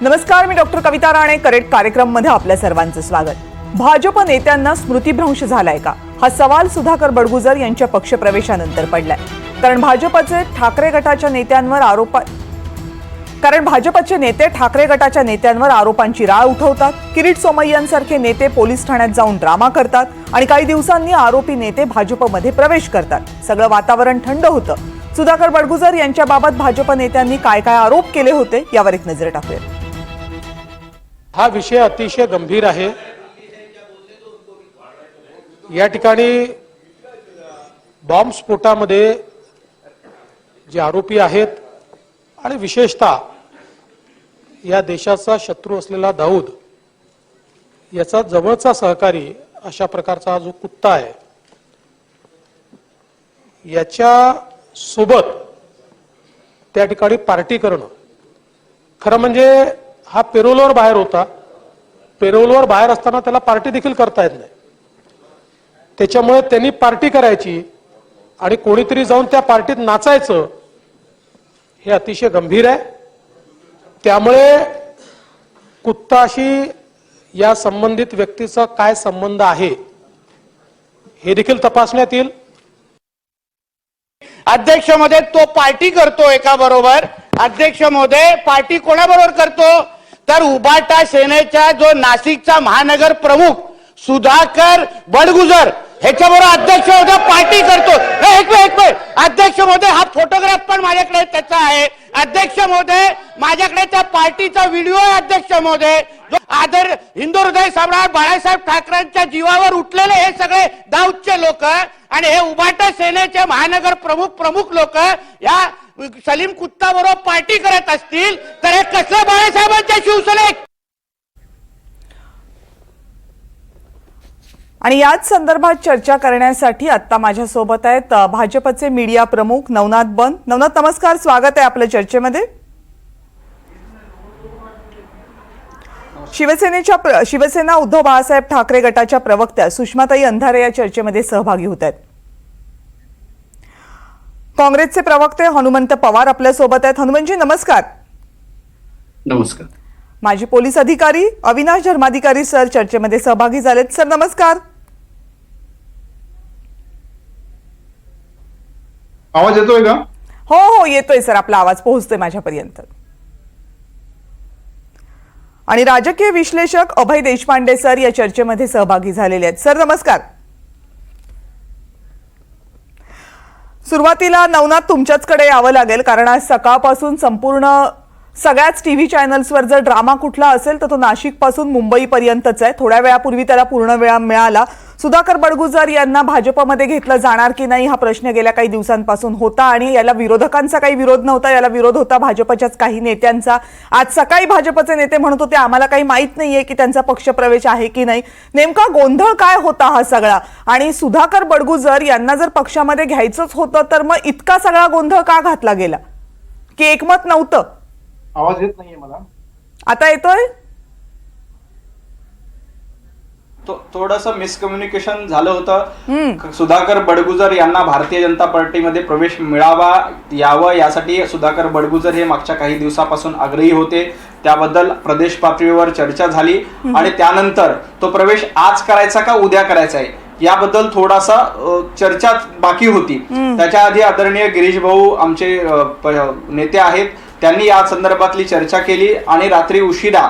नमस्कार, मी डॉक्टर कविता राणे. करेक्ट कार्यक्रममध्ये आपल्या सर्वांचं स्वागत. भाजप नेत्यांना स्मृतिभ्रंश झालाय का, हा सवाल सुधाकर बडगुजर यांच्या पक्षप्रवेशानंतर पडलाय. कारण भाजपचे नेते ठाकरे गटाच्या नेत्यांवर आरोपांची राळ उठवतात. किरीट सोमय्यांसारखे नेते पोलीस ठाण्यात जाऊन ड्रामा करतात आणि काही दिवसांनी आरोपी नेते भाजपमध्ये प्रवेश करतात. सगळं वातावरण थंड होतं. सुधाकर बडगुजर यांच्याबाबत भाजप नेत्यांनी काय काय आरोप केले होते यावर एक नजर टाकूया. हा विषय अतिशय गंभीर आहे. या ठिकाणी बॉम्बस्फोटामध्ये जे आरोपी आहेत आणि विशेषतः या देशाचा शत्रू असलेला दाऊद याचा जवळचा सहकारी अशा प्रकारचा हा जो कुत्ता आहे, याच्या सोबत त्या ठिकाणी पार्टी करणं, खरं म्हणजे हा पेरोलवर बाहेर होता. पेरोलवर बाहेर असताना त्याला पार्टी देखील करता येत नाही. त्याच्यामुळे त्यांनी पार्टी करायची आणि कोणीतरी जाऊन त्या पार्टीत नाचायचं, हे अतिशय गंभीर आहे. त्यामुळे कुत्ताशी या संबंधित व्यक्तीचा काय संबंध आहे हे देखील तपासण्यात येईल. अध्यक्ष महोदय, तो पार्टी करतो एका बरोबर. अध्यक्ष महोदय, पार्टी कोणाबरोबर करतो तर उबाटा सेनेचा जो नाशिकचा महानगर प्रमुख सुधाकर बडगुजर ह्याच्याबरोबर अध्यक्ष महोदय पार्टी करतो. एक मिनिट अध्यक्ष महोदय, हा फोटोग्राफ पण माझ्याकडे त्याचा आहे. अध्यक्ष महोदय, माझ्याकडे त्या पार्टीचा व्हिडिओ आहे. अध्यक्ष महोदय, जो आदर हिंदू हृदय सम्राट बाळासाहेब ठाकरेंच्या जीवावर उठलेले हे सगळे दाऊदचे लोक आणि हे उबाटा सेनेचे महानगर प्रमुख लोक या सलीम कुत्ता बरोबर पार्टी करत असतील तर हे कसं बाळासाहेबांच्या शिवसेनेत. आणि याच संदर्भात चर्चा करण्यासाठी आता माझ्या सोबत आहेत भाजपचे मीडिया प्रमुख नवनाथ बन. नवनाथ, नमस्कार, स्वागत आहे आपल्या चर्चेमध्ये. शिवसेना उद्धव बाळासाहेब ठाकरे गटाच्या प्रवक्त्या सुषमाताई अंधारे या चर्चेमध्ये सहभागी होत आहेत. काँग्रेसचे प्रवक्ते हनुमंत पवार आपल्या सोबत आहेत. हनुमंतजी, नमस्कार. नमस्कार. माजी पोलीस अधिकारी अविनाश धर्माधिकारी सर चर्चेमध्ये सहभागी झालेत. सर, नमस्कार. आवाज येतोय का? हो, येतोय सर, आपला आवाज पोहोचतोय माझ्यापर्यंत. आणि राजकीय विश्लेषक अभय देशपांडे सर या चर्चेमध्ये सहभागी झालेले आहेत. सर, नमस्कार. सुरुवातीला नवनाथ तुमच्याचकडे यावं लागेल, कारण आज सकाळपासून संपूर्ण सगळ्याच टीव्ही चॅनल्सवर जर ड्रामा कुठला असेल तर तो नाशिक पासून मुंबई पर्यंतच आहे. थोड्या वेळापूर्वी त्याला पूर्ण वेळ मिळाला. सुधाकर बडगुजर यांना भाजपमध्ये घेतलं जाणार की नाही हा प्रश्न गेल्या काही दिवसांपासून होता आणि याला विरोधकांचा काही विरोध नव्हता. याला विरोध होता भाजपच्याच काही नेत्यांचा. आज सकाळी भाजपचे नेते म्हणत होते आम्हाला काही माहित नाहीये की त्यांचा पक्षप्रवेश आहे की नाही. नेमका गोंधळ काय होता हा सगळा, आणि सुधाकर बडगुजर यांना जर पक्षामध्ये घ्यायचंच होतं तर मग इतका सगळा गोंधळ का घातला गेला की एकमत नव्हतं? आवाज येत नाहीये मला. आता येतोय? थोडंसं मिसकम्युनिकेशन झालं होतं. सुधाकर बडगुजर यांना भारतीय जनता पार्टीमध्ये प्रवेश यावं यासाठी सुधाकर बडगुजर हे मागच्या काही दिवसापासून आग्रही होते. त्याबद्दल प्रदेश पातळीवर चर्चा झाली आणि त्यानंतर तो प्रवेश आज करायचा का उद्या करायचा आहे याबद्दल थोडासा चर्चा बाकी होती. त्याच्या आधी आदरणीय गिरीश भाऊ आमचे नेते आहेत, त्यांनी या संदर्भातली चर्चा केली आणि रात्री उशिरा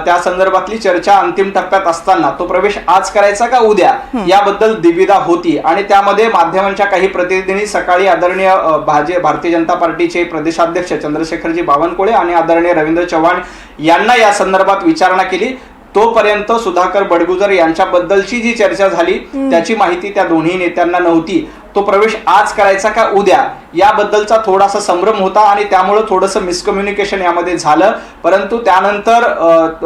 त्या संदर्भातली चर्चा अंतिम टप्प्यात असताना तो प्रवेश आज करायचा का उद्या याबद्दल दुविधा होती. आणि त्यामध्ये माध्यमांच्या काही प्रतिनिधींनी सकाळी आदरणीय भारतीय जनता पार्टीचे प्रदेशाध्यक्ष चंद्रशेखरजी बावनकुळे आणि आदरणीय रवींद्र चव्हाण यांना या संदर्भात विचारणा केली. तोपर्यंत सुधाकर बडगुजर यांच्याबद्दलची जी चर्चा झाली त्याची माहिती त्या दोन्ही नेत्यांना नव्हती. तो प्रवेश आज करायचा का उद्या याबद्दलचा थोडासा संभ्रम होता आणि त्यामुळे थोडंसं मिसकम्युनिकेशन यामध्ये झालं. परंतु त्यानंतर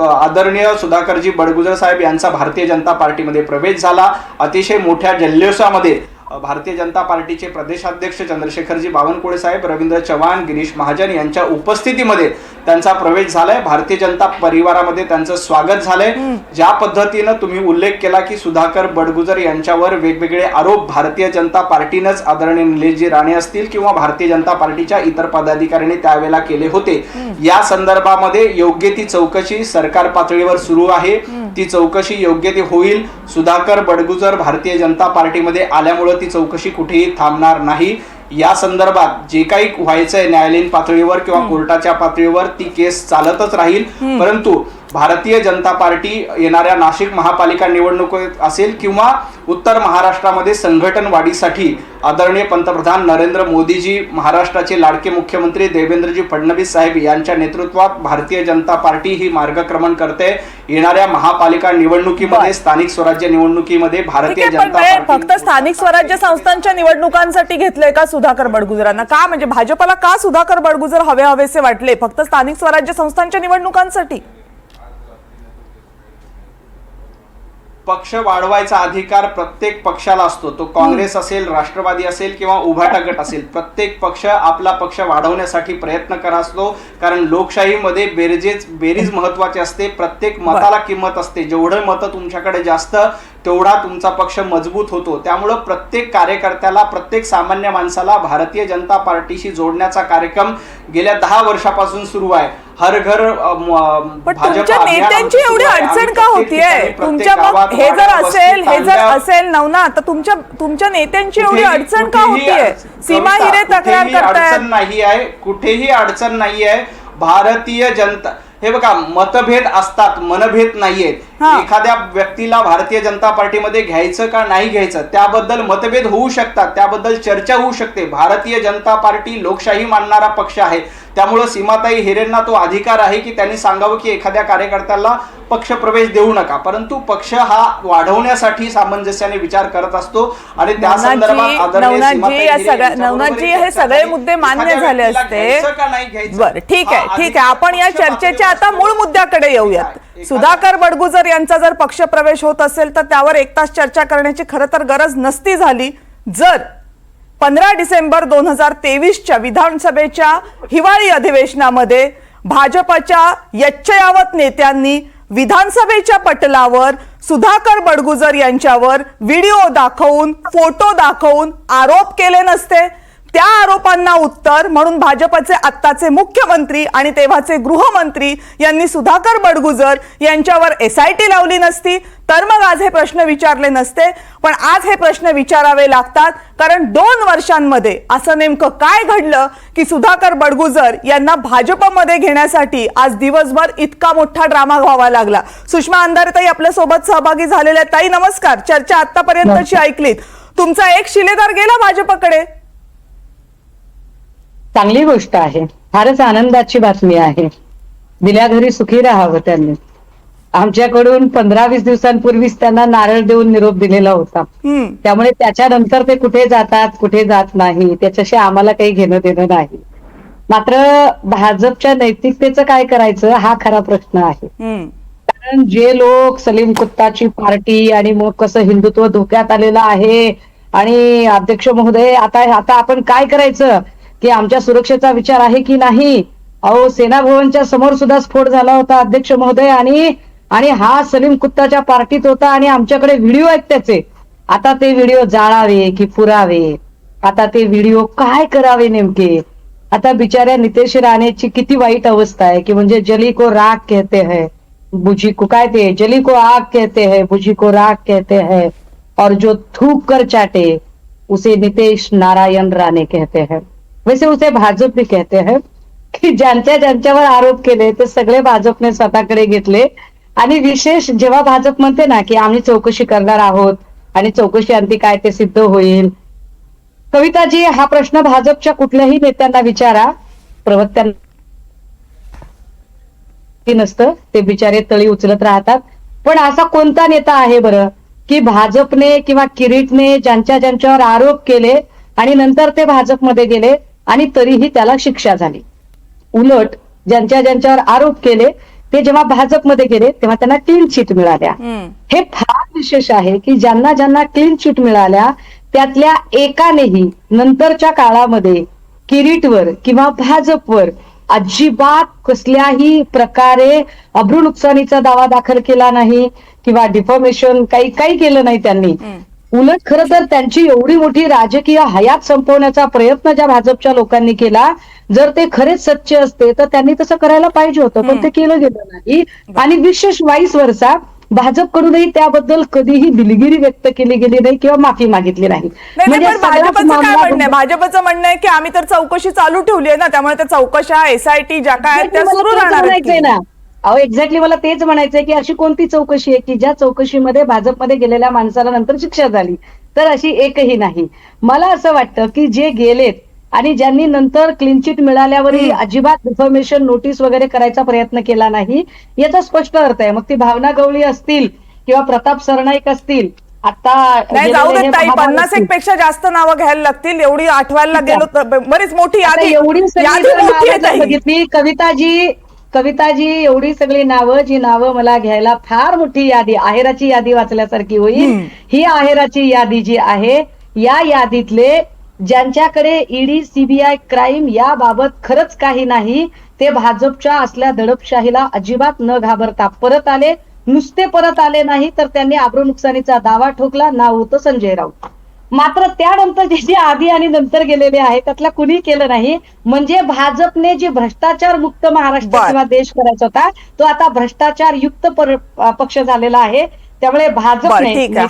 आदरणीय सुधाकरजी बडगुजर साहेब यांचा भारतीय जनता पार्टीमध्ये प्रवेश झाला. अतिशय मोठ्या जल्लोषामध्ये भारतीय जनता पार्टीचे प्रदेशाध्यक्ष चंद्रशेखरजी बावनकुळे साहेब, रवींद्र चव्हाण, गिरीश महाजन यांच्या उपस्थितीमध्ये त्यांचा प्रवेश झालाय. भारतीय जनता परिवारामध्ये त्यांचं स्वागत झालंय. ज्या पद्धतीनं तुम्ही उल्लेख केला की सुधाकर बडगुजर यांच्यावर वेगवेगळे आरोप भारतीय जनता पार्टीनंच आदरणीय निलेशजी राणे असतील किंवा भारतीय जनता पार्टीच्या इतर पदाधिकाऱ्यांनी त्यावेळेला केले होते, या संदर्भामध्ये योग्य ती चौकशी सरकार पातळीवर सुरू आहे. ती चौकशी योग्य ती होईल. सुधाकर बडगुजर भारतीय जनता पार्टीमध्ये आल्यामुळे ती चौकशी कुठेही थांबणार नाही. या संदर्भात जे काही व्हायचंय न्यायालयीन पातळीवर किंवा कोर्टाच्या पातळीवर ती केस चालतच राहील. परंतु भारतीय जनता पार्टी येणाऱ्या नाशिक महापालिका निवडणुकीत असेल किंवा उत्तर महाराष्ट्रामध्ये संघटन वाढीसाठी आदरणीय पंतप्रधान नरेंद्र मोदीजी, महाराष्ट्राचे लाडके मुख्यमंत्री देवेंद्रजी फडणवीस साहेब यांच्या नेतृत्वात भारतीय जनता पार्टी ही मार्गक्रमण करते. येणाऱ्या महापालिका निवडणुकीमध्ये, स्थानिक स्वराज्य निवडणुकीमध्ये भारतीय ठीक आहे, जनता पण पार्टी फक्त स्थानिक स्वराज्य संस्थांच्या निवडणुकांसाठी घेतलंय का सुधाकर बडगुजरांना? का म्हणजे भाजपला का सुधाकर बडगुजर हवेसे वाटले फक्त स्थानिक स्वराज्य संस्थांच्या निवडणुकांसाठी? पक्ष वाढवायचा अधिकार प्रत्येक पक्षाला असतो. तो काँग्रेस असेल, राष्ट्रवादी असेल किंवा उभाटा गट असेल, प्रत्येक पक्ष आपला पक्ष वाढवण्यासाठी प्रयत्न करत असतो. कारण लोकशाहीमध्ये बेरीज महत्वाची असते. प्रत्येक मताला किंमत असते. जेवढं मतं तुमच्याकडे जास्त तेवढा तुमचा पक्ष मजबूत होतो. त्यामुळं प्रत्येक कार्यकर्त्याला, प्रत्येक सामान्य माणसाला भारतीय जनता पार्टीशी जोडण्याचा कार्यक्रम गेल्या 10 वर्षापासून सुरू आहे. हर घर पण तुमच्या नेत्यांची एवढी अडचण का होतीये? तुमच्या मग हे जर असेल नवनाथ, तर तुमच्या नेत्यांची एवढी अडचण का होतीये? सीमा हिरे तक्रार करतायत. अडचण नाही आहे, कुठेही अडचण नाही आहे. भारतीय जनता, हे बघा, मतभेद असतात, मनभेद नाहीयेत. एखाद्या व्यक्तीला भारतीय जनता पार्टीमध्ये घ्यायचं का नाही घ्यायचं त्याबद्दल मतभेद होऊ शकतात, त्याबद्दल चर्चा होऊ शकते. भारतीय जनता पार्टी लोकशाही मानणारा पक्ष आहे. त्यामुळे सीमाताई हिरेंना तो अधिकार आहे की त्यांनी सांगावं की एखाद्या कार्यकर्त्याला पक्ष प्रवेश देऊ नका. परंतु पक्ष हा वाढवण्यासाठी सामंजस्याने विचार करत असतो आणि त्या संदर्भात नवनाथजी हे सगळे मुद्दे मान्य झाले असते. बरं, ठीक आहे. आपण या चर्चेच्या आता मूळ मुद्द्याकडे येऊयात. सुधाकर बडगुजर यांचा जर पक्ष प्रवेश होत असेल तर त्यावर 1 तास चर्चा करण्याची खरं तर गरज नसती झाली जर 15 डिसेंबर 2023च्या विधानसभेच्या हिवाळी अधिवेशनामध्ये भाजपच्या यच्चयावत नेत्यांनी विधानसभेच्या पटलावर सुधाकर बडगुजर यांच्यावर व्हिडिओ दाखवून, फोटो दाखवून आरोप केले नसते. त्या आरोपांना उत्तर म्हणून भाजपचे आत्ताचे मुख्यमंत्री आणि तेव्हाचे गृहमंत्री यांनी सुधाकर बडगुजर यांच्यावर SIT लावली नसती तर मग आज हे प्रश्न विचारले नसते. पण आज हे प्रश्न विचारावे लागतात कारण 2 वर्षांमध्ये असं नेमकं काय घडलं की सुधाकर बडगुजर यांना भाजपमध्ये घेण्यासाठी आज दिवसभर इतका मोठा ड्रामा व्हावा लागला. सुषमा अंधारेताई आपल्या सोबत सहभागी झालेल्या. ताई नमस्कार. चर्चा आतापर्यंतची ऐकलीत. तुमचा एक शिलेदार गेला भाजपकडे. चांगली गोष्ट आहे, फारच आनंदाची बातमी आहे. दिल्या घरी सुखी राहावं. त्यांनी आमच्याकडून 15-20 दिवसांपूर्वीच त्यांना नारळ देऊन निरोप दिलेला होता. त्यामुळे त्याच्यानंतर ते कुठे जातात, कुठे जात नाही, त्याच्याशी आम्हाला काही घेणं देणं नाही. मात्र भाजपच्या नैतिकतेचं काय करायचं हा खरा प्रश्न आहे. कारण जे लोक सलीम कुत्ताची पार्टी आणि मग कसं हिंदुत्व धोक्यात आलेलं आहे आणि अध्यक्ष महोदय आता आपण काय करायचं की आमच्या सुरक्षेचा विचार आहे की नाही. अहो, सेना भवनच्या समोर सुद्धा स्फोट झाला होता अध्यक्ष महोदय आणि हा सलीम कुत्ताच्या पार्टीत होता आणि आमच्याकडे व्हिडिओ आहेत त्याचे. आता ते व्हिडिओ जाळावे की पुरावे, आता ते व्हिडिओ काय करावे नेमके. आता बिचाऱ्या नितेश राणेची किती वाईट अवस्था आहे की म्हणजे जली को राख कहते हैं, बुझी को काय ते जली को आग कहते हैं, बुझी को राख कहते हैं, और जो थूक कर चाटे उसे नितेश नारायण राणे कहते हैं. वैसे उसे भाजप भी कहते हैं की ज्यांच्यावर आरोप केले ते सगळे भाजपने स्वतःकडे घेतले. आणि विशेष जेव्हा भाजप म्हणते ना की आम्ही चौकशी करणार आहोत आणि चौकशी अंती काय ते सिद्ध होईल. कविताजी, हा प्रश्न भाजपच्या कुठल्याही नेत्यांना विचारा, प्रवक्त्यांना नसतं, ते बिचारे तळी उचलत राहतात. पण असा कोणता नेता आहे बरं की भाजपने किंवा किरीटने ज्यांच्यावर आरोप केले आणि नंतर ते भाजपमध्ये गेले आणि तरीही त्याला शिक्षा झाली. उलट ज्यांच्यावर आरोप केले ते जेव्हा भाजपमध्ये गेले तेव्हा त्यांना क्लीन चिट मिळाल्या. हे फार विशेष आहे की ज्यांना क्लीन चिट मिळाल्या त्यातल्या एकानेही नंतरच्या काळामध्ये किरीटवर किंवा भाजपवर अजिबात कसल्याही प्रकारे अब्रू नुकसानीचा दावा दाखल केला नाही किंवा डिफॉर्मेशन काही केलं नाही त्यांनी. उलट खरं तर त्यांची एवढी मोठी राजकीय हयात संपवण्याचा प्रयत्न ज्या भाजपच्या लोकांनी केला, जर ते खरेच सच्चे असते तर त्यांनी तसं करायला पाहिजे होतं, पण ते केलं गेलं नाही. आणि विशेष वाईस वर्षा भाजपकडूनही त्याबद्दल कधीही दिलगिरी व्यक्त केली गेली नाही किंवा माफी मागितली नाही. नाही म्हणजे पण सगळाच भाजपचं काय मामला म्हणणं आहे? भाजपचं म्हणणं आहे की आम्ही तर चौकशी चालू ठेवली आहे ना, त्यामुळे त्या चौकशा SIT ज्या काय आहेत त्या मला सुरू तेच राहणार आहेत म्हणायचंय की. ना. अहो एक्झॅक्टली मला तेच म्हणायचंय की अशी कोणती चौकशी आहे की ज्या चौकशीमध्ये भाजपमध्ये गेलेल्या माणसाला नंतर शिक्षा झाली, तर अशी एकही नाही. मला असं वाटतं की जे गेलेत आणि ज्यांनी नंतर क्लीन चिट मिळाल्यावरही अजिबात डिफॉर्मेशन नोटीस वगैरे करायचा प्रयत्न केला नाही, याचा स्पष्ट अर्थ आहे. मग ती भावना गवळी असतील किंवा प्रताप सरनाईक असतील, आता नाही जाऊ गेलेले देत हे ताई, महाभारत 50 पेक्षा जास्त नावं घ्यायला लागतील. एवढी आठवायला गेलो तर बरीच मोठी आता यादी एवढी सगळी यादी जर मोठी नावं आहे जर ताई. बघितली, कविताजी एवढी सगळी नावं, जी नावं मला घ्यायला फार मोठी यादी, आहेराची यादी वाचल्यासारखी होईल. ही आहेराची यादी जी आहे, या यादीतले ज्यांच्याकडे ईडी CBI क्राईम याबाबत खरंच काही नाही, ते भाजपच्या असल्या दडपशाहीला अजिबात न घाबरता परत आले. नुसते परत आले नाही तर त्यांनी आब्रू नुकसानीचा दावा ठोकला. नाव होतं संजय राऊत. मात्र त्यानंतर जे आधी आणि नंतर गेलेले आहे त्यातला कुणी केलं नाही. म्हणजे भाजपने जे भ्रष्टाचार मुक्त महाराष्ट्र बर. किंवा देश करायचा होता, तो आता भ्रष्टाचार युक्त पक्ष झालेला आहे. त्यामुळे बरं भाजपने ठीक आहे.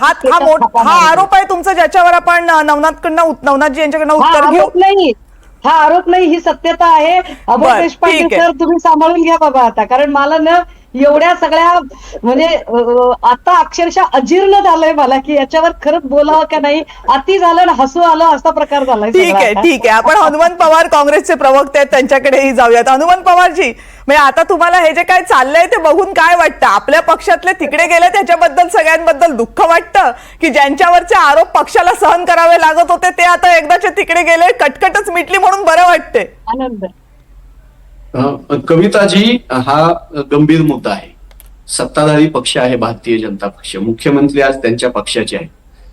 हा आरोप आहे तुमचा, ज्याच्यावर आपण नवनाथजी यांच्याकडनं उत्तर घेऊ. हा आरोप नाही, ही सत्यता आहे. अभय बरं, देशपांडे ठीक आहे. सर, तुम्ही सांभाळून घ्या बाबा आता, कारण मला ना एवढ्या सगळ्या म्हणजे आता अक्षरशः अजीर्ण झालंय मला की याच्यावर खरंच बोलावं का नाही, अति झालं आणि हसू आलं असा प्रकार झालाय. ठीक आहे ठीक आहे. आपण हनुमंत पवार काँग्रेसचे प्रवक्ते आहेत त्यांच्याकडेही जाऊयात. हनुमंत पवारजी, म्हणजे आता तुम्हाला हे जे काय चाललंय ते बघून काय वाटतं? आपल्या पक्षातले तिकडे गेले त्याच्याबद्दल सगळ्यांबद्दल दुःख वाटतं की ज्यांच्यावरचे आरोप पक्षाला सहन करावे लागत होते ते आता एकदाचे तिकडे गेले, कटकटच मिटली म्हणून बरं वाटते? आनंद. कविताजी, हा गंभीर मुद्दा आहे. सत्ताधारी पक्ष आहे भारतीय जनता पक्ष, मुख्यमंत्री आज त्यांच्या पक्षाचे आहे,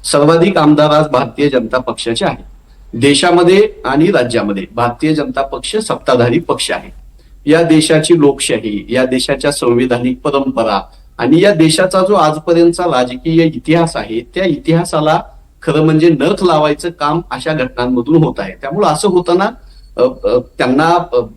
सर्वाधिक आमदार आज भारतीय जनता पक्षाचे आहे. देशामध्ये आणि राज्यामध्ये भारतीय जनता पक्ष सत्ताधारी पक्ष आहे. या देशाची लोकशाही, या देशाच्या संविधानिक परंपरा आणि या देशाचा जो आजपर्यंतचा राजकीय इतिहास आहे, त्या इतिहासाला खरं म्हणजे नख लावायचं काम अशा घटनांमधून होत आहे. त्यामुळे असं होताना त्यांना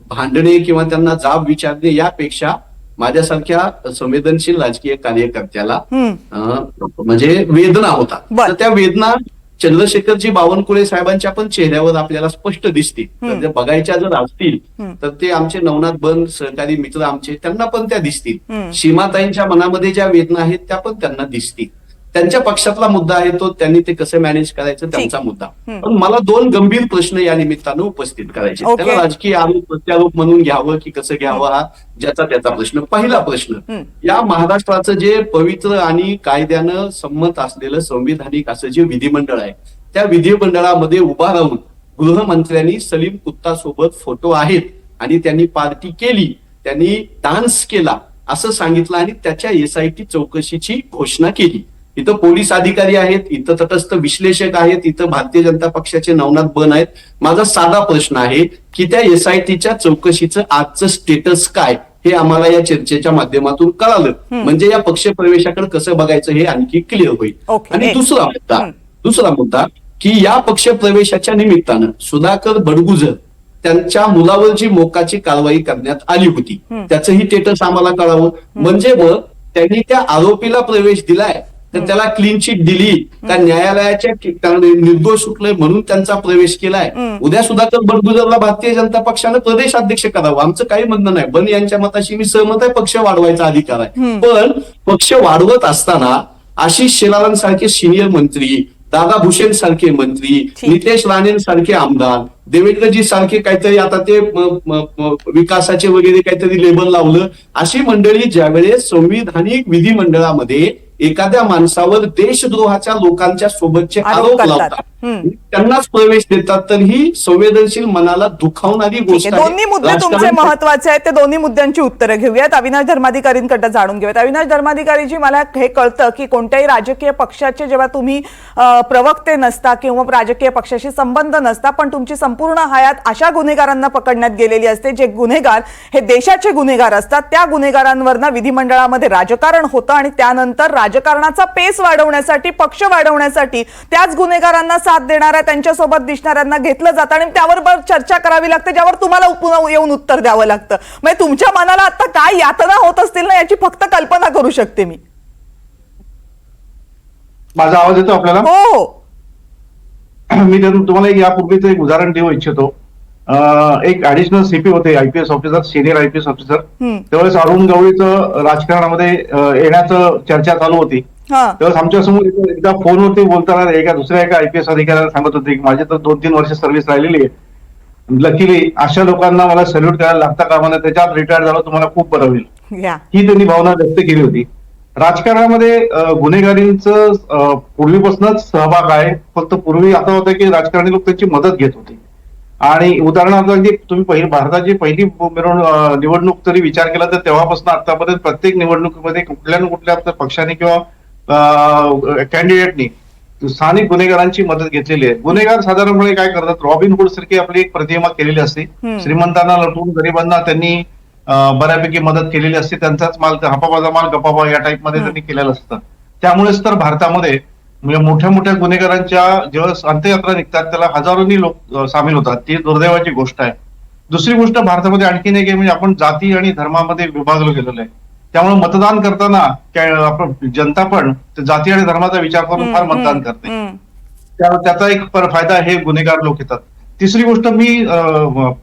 भांडणे किंवा त्यांना जाब विचारणे यापेक्षा माझ्यासारख्या संवेदनशील राजकीय कार्यकर्त्याला म्हणजे वेदना होतात. तर त्या वेदना चंद्रशेखरजी बावनकुळे साहेबांच्या पण चेहऱ्यावर आपल्याला स्पष्ट दिसतील. तर त्या बघायच्या जर असतील तर ते आमचे नवनाथ बन सहकारी मित्र आमचे, त्यांना पण त्या दिसतील. सीमाताईंच्या मनामध्ये ज्या वेदना आहेत त्या पण त्यांना दिसतील. त्यांच्या पक्षातला मुद्दा आहे तो, त्यांनी ते कसं मॅनेज करायचं त्यांचा मुद्दा. पण मला दोन गंभीर प्रश्न या निमित्तानं उपस्थित करायचे. त्याला राजकीय आरोप प्रत्यारोप म्हणून घ्यावं की कसं घ्यावं हा ज्याचा त्याचा प्रश्न. पहिला प्रश्न, या महाराष्ट्राचं जे पवित्र आणि कायद्यानं संमत असलेलं संविधानिक असं जे विधिमंडळ आहे, त्या विधिमंडळामध्ये उभा राहून गृहमंत्र्यांनी सलीम कुत्ता सोबत फोटो आहेत आणि त्यांनी पार्टी केली, त्यांनी डान्स केला असं सांगितलं आणि त्याच्या SIT चौकशीची घोषणा केली. इथं पोलीस अधिकारी आहेत, इथं तटस्थ विश्लेषक आहेत, इथं भारतीय जनता पक्षाचे नवनाथ बन आहेत. माझा साधा प्रश्न आहे की त्या SITच्या चौकशीचं आजचं स्टेटस काय हे आम्हाला या चर्चेच्या माध्यमातून कळालं, म्हणजे या पक्ष प्रवेशाकडे कसं बघायचं हे आणखी क्लिअर होईल. आणि दुसरा मुद्दा की या पक्ष प्रवेशाच्या निमित्तानं सुधाकर बडगुजर त्यांच्या मुलावर जी मोकाची कारवाई करण्यात आली होती त्याचंही स्टेटस आम्हाला कळावं. म्हणजे मग त्यांनी त्या आरोपीला प्रवेश दिलाय तर त्याला क्लीन चिट दिली का न्यायालयाच्या निर्दोष सुटले म्हणून त्यांचा प्रवेश केलाय? उद्या सुधाकर बडगुजरला भारतीय जनता पक्षानं प्रदेश अध्यक्ष करावं, आमचं काही म्हणणं नाही. बन यांच्या मताशी मी सहमत आहे, पक्ष वाढवायचा अधिकार आहे. पण पक्ष वाढवत असताना आशिष शेलारांसारखे सिनियर मंत्री, दादा भुसेन सारखे मंत्री, नितेश राणे सारखे आमदार, देवेंद्रजी सारखे काहीतरी आता ते विकासाचे वगैरे काहीतरी लेबल लावलं, अशी मंडळी ज्यावेळेस संविधानिक विधिमंडळामध्ये एखाद्या माणसावर देशद्रोहाच्या लोकांच्या सोबतचे आरोप लावतात त्यांनाच प्रवेश देतात, तर ही संवेदनशील मनाला दुखावणारी ठीक गोष्ट आहे. आहे. दोन्ही मुद्दे तुमचे राजकारण- महत्वाचे आहेत, ते दोन्ही मुद्द्यांची उत्तरं घेऊयात. अविनाश धर्माधिकारींकडनं जाणून घेऊयात. अविनाश धर्माधिकारीजी, मला हे कळतं की कोणत्याही राजकीय पक्षाचे जेव्हा तुम्ही प्रवक्ते नसता किंवा राजकीय पक्षाशी संबंध नसता, पण तुमची संपूर्ण हयात अशा गुन्हेगारांना पकडण्यात गेलेली असते जे गुन्हेगार हे देशाचे गुन्हेगार असतात. त्या गुन्हेगारांवरनं विधिमंडळामध्ये राजकारण होतं आणि त्यानंतर राजकारणाचा पेस वाढवण्यासाठी, पक्ष वाढवण्यासाठी त्याच गुन्हेगारांना साथ देणाऱ्या, त्यांच्यासोबत दिसणाऱ्यांना घेतलं जातं आणि त्यावर चर्चा करावी लागते, ज्यावर तुम्हाला पुन्हा येऊन उत्तर द्यावं लागतं. म्हणजे तुमच्या मनाला आता काय यातना होत असतील ना, याची फक्त कल्पना करू शकते मी. माझा आवाज येतो आपल्याला? हो हो. मी तुम्हाला यापूर्वीच एक उदाहरण देऊ इच्छितो. एक ऍडिशनल सीपी होते, IPS officer, senior IPS officer. त्यावेळेस अरुण गवळीचं राजकारणामध्ये येण्याचं चर्चा चालू होती. त्यावेळेस आमच्या समोर एकदा फोनवरती बोलताना दुसऱ्या एका आयपीएस अधिकाऱ्याला सांगत होते की माझी तर 2-3 वर्ष सर्व्हिस राहिलेली आहे, लकीली अशा लोकांना मला सल्यूट करायला लागता कामा नये, त्याच्यात रिटायर झालं तुम्हाला खूप बरं होईल, ही त्यांनी भावना व्यक्त केली होती. राजकारणामध्ये गुन्हेगारींचं पूर्वीपासूनच सहभाग आहे. फक्त पूर्वी असं होतं की राजकारणी लोक त्यांची मदत घेत होते. आणि उदाहरणार्थ तुम्ही भारताची पहिली निवडणूक जरी विचार केला तर तेव्हापासून आतापर्यंत प्रत्येक निवडणुकीमध्ये कुठल्या ना कुठल्या पक्षाने किंवा कॅन्डिडेटनी स्थानिक गुन्हेगारांची मदत घेतलेली आहे. गुन्हेगार साधारणपणे काय करतात, रॉबिनहूड सारखी आपली एक प्रतिमा केलेली असते. श्रीमंतांना लटवून गरिबांना त्यांनी बऱ्यापैकी मदत केलेली असते. त्यांचाच माल, हापाबाचा माल गपाबा या टाईप मध्ये त्यांनी केलेलं असतं. त्यामुळेच तर भारतामध्ये म्हणजे मोठ्या मोठ्या गुन्हेगारांच्या जेव्हा अंत्ययात्रा निघतात त्याला हजारोनी लोक सामील होतात. ती दुर्दैवाची गोष्ट आहे. दुसरी गोष्ट, भारतामध्ये आणखीन एक म्हणजे आपण जाती आणि धर्मामध्ये विभागलो गेलेलो आहे. त्यामुळे मतदान करताना आपण जनता पण जाती आणि धर्माचा विचार करून फार मतदान करते. त्याचा एक फायदा हे गुन्हेगार लोक घेतात. तिसरी गोष्ट, मी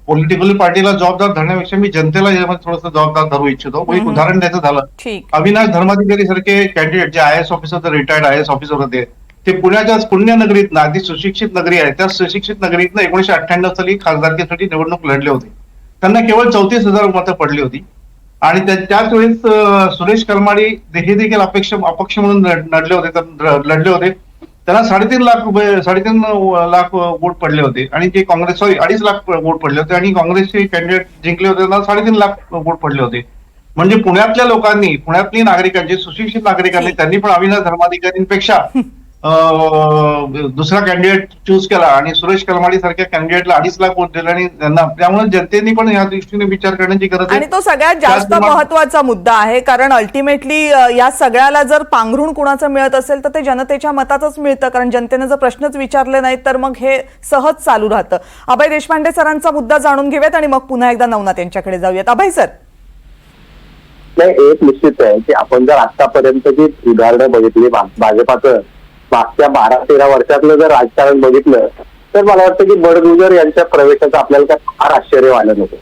पॉलिटिकल पार्टीला जबाबदार धरण्यापेक्षा मी जनतेला यामध्ये थोडंसं जबाबदार धरू इच्छितो. एक उदाहरण द्यायचं झालं, अविनाश धर्माधिकारी सारखे कॅन्डिडेट जे IS officer, retired IS officer होते, ते पुण्याच्या पुण्यनगरीतनं, अगदी सुशिक्षित नगरी आहे, त्या सुशिक्षित नगरीतनं 1998 साली खासदारकीसाठी निवडणूक लढले होते. त्यांना केवळ 34,000 मतं पडली होती. आणि त्याच वेळेस सुरेश कलमाडी हे देखील अपक्ष म्हणून लढले होते. त्यांना 3.5 लाख वोट पडले होते. आणि जे काँग्रेस 2.5 लाख वोट पडले होते आणि काँग्रेसचे कॅन्डिडेट जिंकले होते त्यांना 3.5 लाख वोट पडले होते. म्हणजे पुण्यातल्या लोकांनी, पुण्यातली नागरिकांची, सुशिक्षित नागरिकांनी त्यांनी पण अविनाश धर्माधिकारींपेक्षा दुसरा कॅन्डिडेट चूज केला आणि सुरेश कलमाडी सारख्या कॅन्डिडेटला 2.5 लाख वोट दिले आणि त्यांना, त्यामुळे जनतेने पण या दृष्टीने विचार करण्याची गरज आहे. आणि तो सगळ्यात जास्त महत्वाचा मुद्दा आहे, कारण अल्टिमेटली या सगळ्याला जर पांघरून कुणाचं मिळत असेल तर ते जनतेच्या मतातच मिळतं. कारण जनतेने जर प्रश्नच विचारले नाहीत तर मग हे सहज चालू राहतं. अभय देशपांडे सरांचा मुद्दा जाणून घेऊयात आणि मग पुन्हा एकदा नवनाथ यांच्याकडे जाऊयात. अभय सर. नाही, एक निश्चित आहे की आपण जर आतापर्यंतची उदाहरणं बघितली भाजपाचं मागच्या 12-13 वर्षातलं जर राजकारण बघितलं तर मला वाटतं की बडगुजर यांच्या प्रवेशाचं आपल्याला काय फार आश्चर्य वाटलं नव्हतं.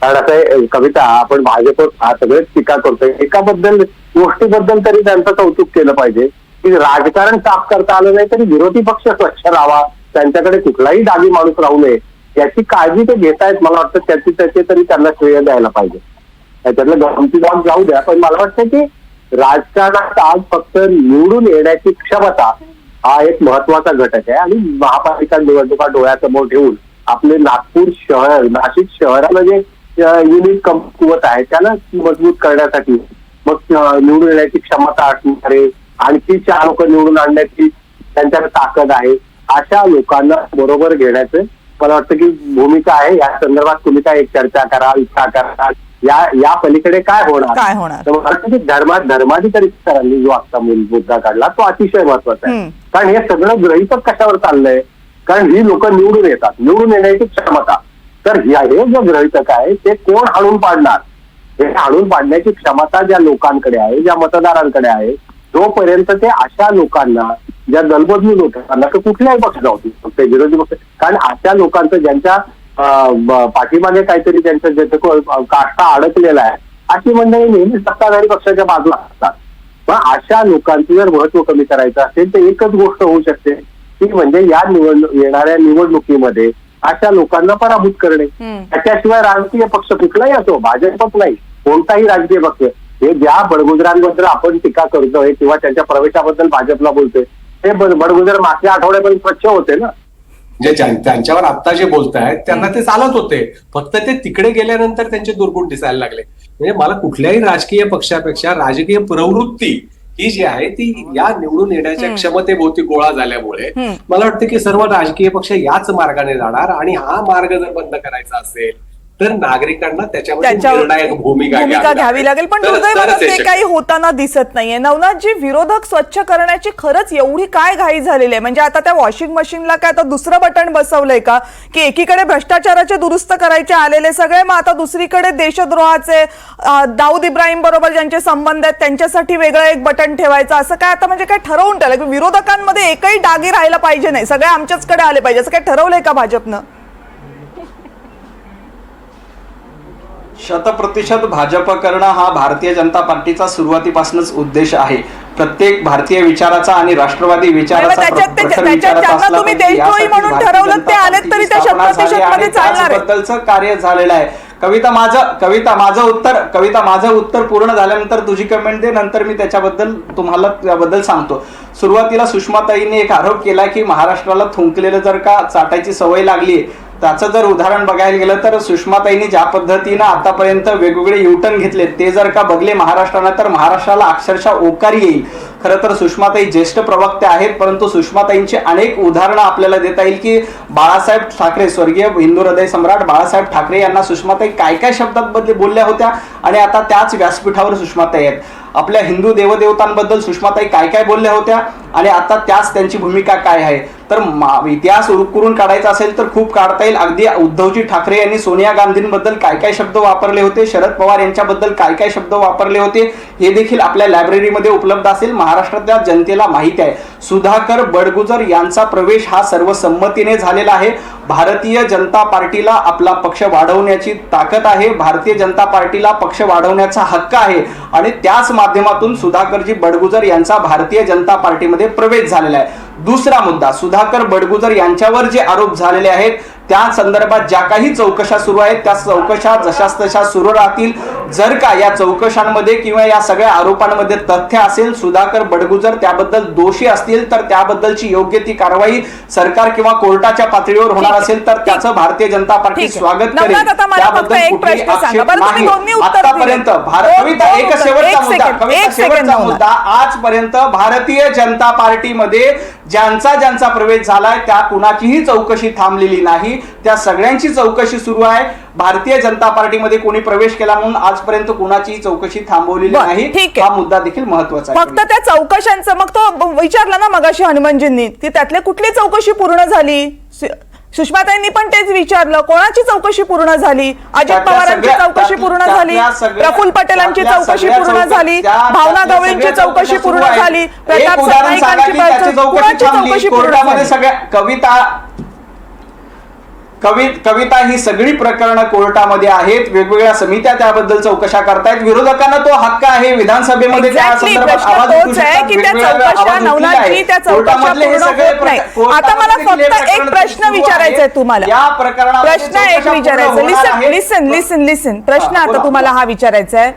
कारण असं कविता, आपण भाजप सगळेच टीका करतोय, एकाबद्दल गोष्टीबद्दल तरी त्यांचं कौतुक केलं पाहिजे की राजकारण साफ करता आलं नाही तरी विरोधी पक्ष स्वच्छ राहावा, त्यांच्याकडे कुठलाही डागी माणूस राहू नये याची काळजी ते घेतायत. मला वाटतं त्याचे तरी त्यांना श्रेय द्यायला पाहिजे. त्याच्यातलं गमती बाब जाऊ द्या, पण मला वाटतं की राजकारणात आज फक्त निवडून येण्याची क्षमता हा एक महत्वाचा घटक आहे. आणि महापालिका निवडणुका डोळ्यासमोर ठेवून आपले नाशिक शहराला जे युनिट कमकुवत आहे त्याला मजबूत करण्यासाठी मग निवडून येण्याची क्षमता असणारे आणखी 4 लोक निवडून आणण्याची त्यांच्याकडे ताकद आहे, अशा लोकांना बरोबर घेण्याचं मला वाटतं की भूमिका आहे. या संदर्भात तुम्ही काय एक चर्चा करा, इच्छा करा, या पलीकडे काय होणार. तर मला वाटतं की धर्माधिकारी सरांनी जो आता मुद्दा काढला तो अतिशय महत्वाचा आहे. कारण हे सगळं गृहीतच कशावर चाललंय, कारण ही लोक निवडून येतात, निवडून येण्याची क्षमता, तर हे जे गृहीतक आहे ते कोण हाणून पाडणार, हे हाणून पाडण्याची क्षमता ज्या लोकांकडे आहे, ज्या मतदारांकडे आहे, जोपर्यंत ते अशा लोकांना, ज्या दलबदलून लोकांना तर कुठल्याही पक्ष जाऊ फक्त विरोधी पक्ष, कारण अशा लोकांचं ज्यांच्या पाठीमागे काहीतरी त्यांचं ज्याचं काष्टा अडकलेला आहे अशी मंडळी नेहमी सत्ताधारी पक्षाच्या बाजूला असतात. पण अशा लोकांचं जर महत्व कमी करायचं असेल तर एकच गोष्ट होऊ शकते ती म्हणजे या येणाऱ्या निवडणुकीमध्ये अशा लोकांना पराभूत करणे. त्याच्याशिवाय राजकीय पक्ष कुठलाही असो, भाजपच नाही, कोणताही राजकीय पक्ष, हे ज्या बडगुजरांबद्दल आपण टीका करतोय किंवा त्यांच्या प्रवेशाबद्दल भाजपला बोलतोय हे बडगुजर मागच्या आठवड्यापर्यंत स्वच्छ होते ना. जे त्यांच्यावर आता जे बोलतायत त्यांना ते चालत होते, फक्त ते तिकडे गेल्यानंतर त्यांचे दुर्गुण दिसायला लागले. म्हणजे मला कुठल्याही राजकीय पक्षापेक्षा राजकीय प्रवृत्ती ही जी आहे ती या निवडून येण्याच्या क्षमतेभोवती गोळा झाल्यामुळे मला वाटतं की सर्व राजकीय पक्ष याच मार्गाने जाणार आणि हा मार्ग जर बंद करायचा असेल तर नागरिकांना त्याच्यामध्ये निर्णायक भूमिका घ्यावी लागेल. पण दुर्दैवानं ते काही होताना दिसत नाहीये. नवनाथजी, विरोधक स्वच्छ करण्याची खरंच एवढी काय घाई झालेली आहे? म्हणजे आता त्या वॉशिंग मशीनला काय आता दुसरं बटन बसवलंय का की एकीकडे भ्रष्टाचाराचे दुरुस्त करायचे आलेले सगळे, मग आता दुसरीकडे देशद्रोहाचे दाऊद इब्राहिम बरोबर ज्यांचे संबंध आहेत त्यांच्यासाठी वेगळं एक बटन ठेवायचं, असं काय आता म्हणजे काय ठरवून ठेवलं की विरोधकांमध्ये एकही डागी राहायला पाहिजे नाही, सगळे आमच्याचकडे आले पाहिजे, असं काय ठरवलंय का भाजपनं? 100% भाजप करणं हा भारतीय जनता पार्टीचा सुरुवातीपासूनच उद्देश आहे. प्रत्येक भारतीय विचाराचा आणि राष्ट्रवादी विचाराचा तुम्ही देशद्रोही म्हणून ठरवलं, ते आलेत तरी त्या 100% मध्ये चालणार आहे. बद्दलचं कार्य झालेलं आहे. कविता माझं उत्तर पूर्ण झाल्यानंतर तुझी कमेंट दे, नंतर मी तुम्हाला त्याबद्दल सांगतो. सुरुवातीला सुषमाताईंनी एक आरोप केला की महाराष्ट्राला थुंकलेलं जर का चाटायची सवय लागली, त्याचं जर उदाहरण बघायला गेलं तर सुषमाताईंनी ज्या पद्धतीनं आतापर्यंत वेगवेगळे युटर्न घेतले ते जर का बघले महाराष्ट्रानं तर महाराष्ट्राला अक्षरशः ओकारी येईल. खरं तर सुषमाताई ज्येष्ठ प्रवक्ते आहेत, परंतु सुषमाताईंची अनेक उदाहरणं आपल्याला देता येईल की बाळासाहेब ठाकरे, स्वर्गीय हिंदू हृदय सम्राट बाळासाहेब ठाकरे यांना सुषमाताई काय काय शब्दात बोलल्या होत्या आणि आता त्याच व्यासपीठावर सुषमाताई आहेत. आपल्या हिंदू देवदेवतांबद्दल सुषमाताई काय काय बोलल्या होत्या आणि आता त्याच त्यांची भूमिका काय आहे. तर इतिहास उकरून काढायचा असेल तर खूप काढता येईल. अगदी उद्धवजी ठाकरे यांनी सोनिया गांधींबद्दल काय काय शब्द वापरले होते, शरद पवार यांच्याबद्दल काय काय शब्द वापरले होते हे देखील आपल्या लायब्ररीमध्ये उपलब्ध असेल. महाराष्ट्रातल्या जनतेला माहिती आहे. सुधाकर बडगुजर यांचा प्रवेश हा सर्वसंमतीने झालेला आहे. भारतीय जनता पार्टीला आपला पक्ष वाढवण्याची ताकद आहे, भारतीय जनता पार्टीला पक्ष वाढवण्याचा हक्क आहे आणि त्याच माध्यमातून सुधाकरजी बडगुजर यांचा भारतीय जनता पार्टीमध्ये प्रवेश झालेला आहे. दुसरा मुद्दा, सुधाकर बडगुजर यांच्यावर जे आरोप झालेले आहेत त्या संदर्भात ज्या काही चौकशा सुरू आहेत त्या चौकशा जशाच तशा सुरू राहतील. जर का या चौकशांमध्ये किंवा या सगळ्या आरोपांमध्ये तथ्य असेल, सुधाकर बडगुजर त्याबद्दल दोषी असतील तर त्याबद्दलची योग्य ती कारवाई सरकार किंवा कोर्टाच्या पातळीवर होणार असेल तर त्याचं भारतीय जनता पार्टी स्वागत करेल. त्याबद्दल कुठलीही आक्षेप नाही. आतापर्यंत शेवटचा मुद्दा, आजपर्यंत भारतीय जनता पार्टीमध्ये ज्यांचा प्रवेश झालाय त्या कुणाचीही चौकशी थांबलेली नाही, त्या सगळ्यांची चौकशी सुरू आहे. भारतीय जनता पार्टीमध्ये कोणी प्रवेश केला म्हणून आजपर्यंत कुणाचीही चौकशी थांबवलेली नाही. हा मुद्दा देखील महत्वाचा आहे. फक्त त्या चौकशांचं मग तो विचारला ना मगाशी हनुमानजींनी की त्यातले कुठली चौकशी पूर्ण झाली. सुषमाताईंनी पण तेच विचारलं, कोणाची चौकशी पूर्ण झाली? अजित पवारांची चौकशी पूर्ण झाली, प्रफुल्ल पटेलांची चौकशी पूर्ण झाली, भावना गवळींची चौकशी पूर्ण झाली, प्रताप सरनाईकांची चौकशी पूर्ण झाली. सगळ्या कविता ही सगळी प्रकरणं कोर्टामध्ये आहेत. वेगवेगळ्या समित्या त्याबद्दल चौकशा करतायत. विरोधकांना तो हक्क आहे विधानसभेमध्ये आता मला फक्त एक प्रश्न विचारायचा आहे तुम्हाला. या प्रकरणात प्रश्न एक विचारायचा, लिसन प्रश्न आता तुम्हाला हा विचारायचा आहे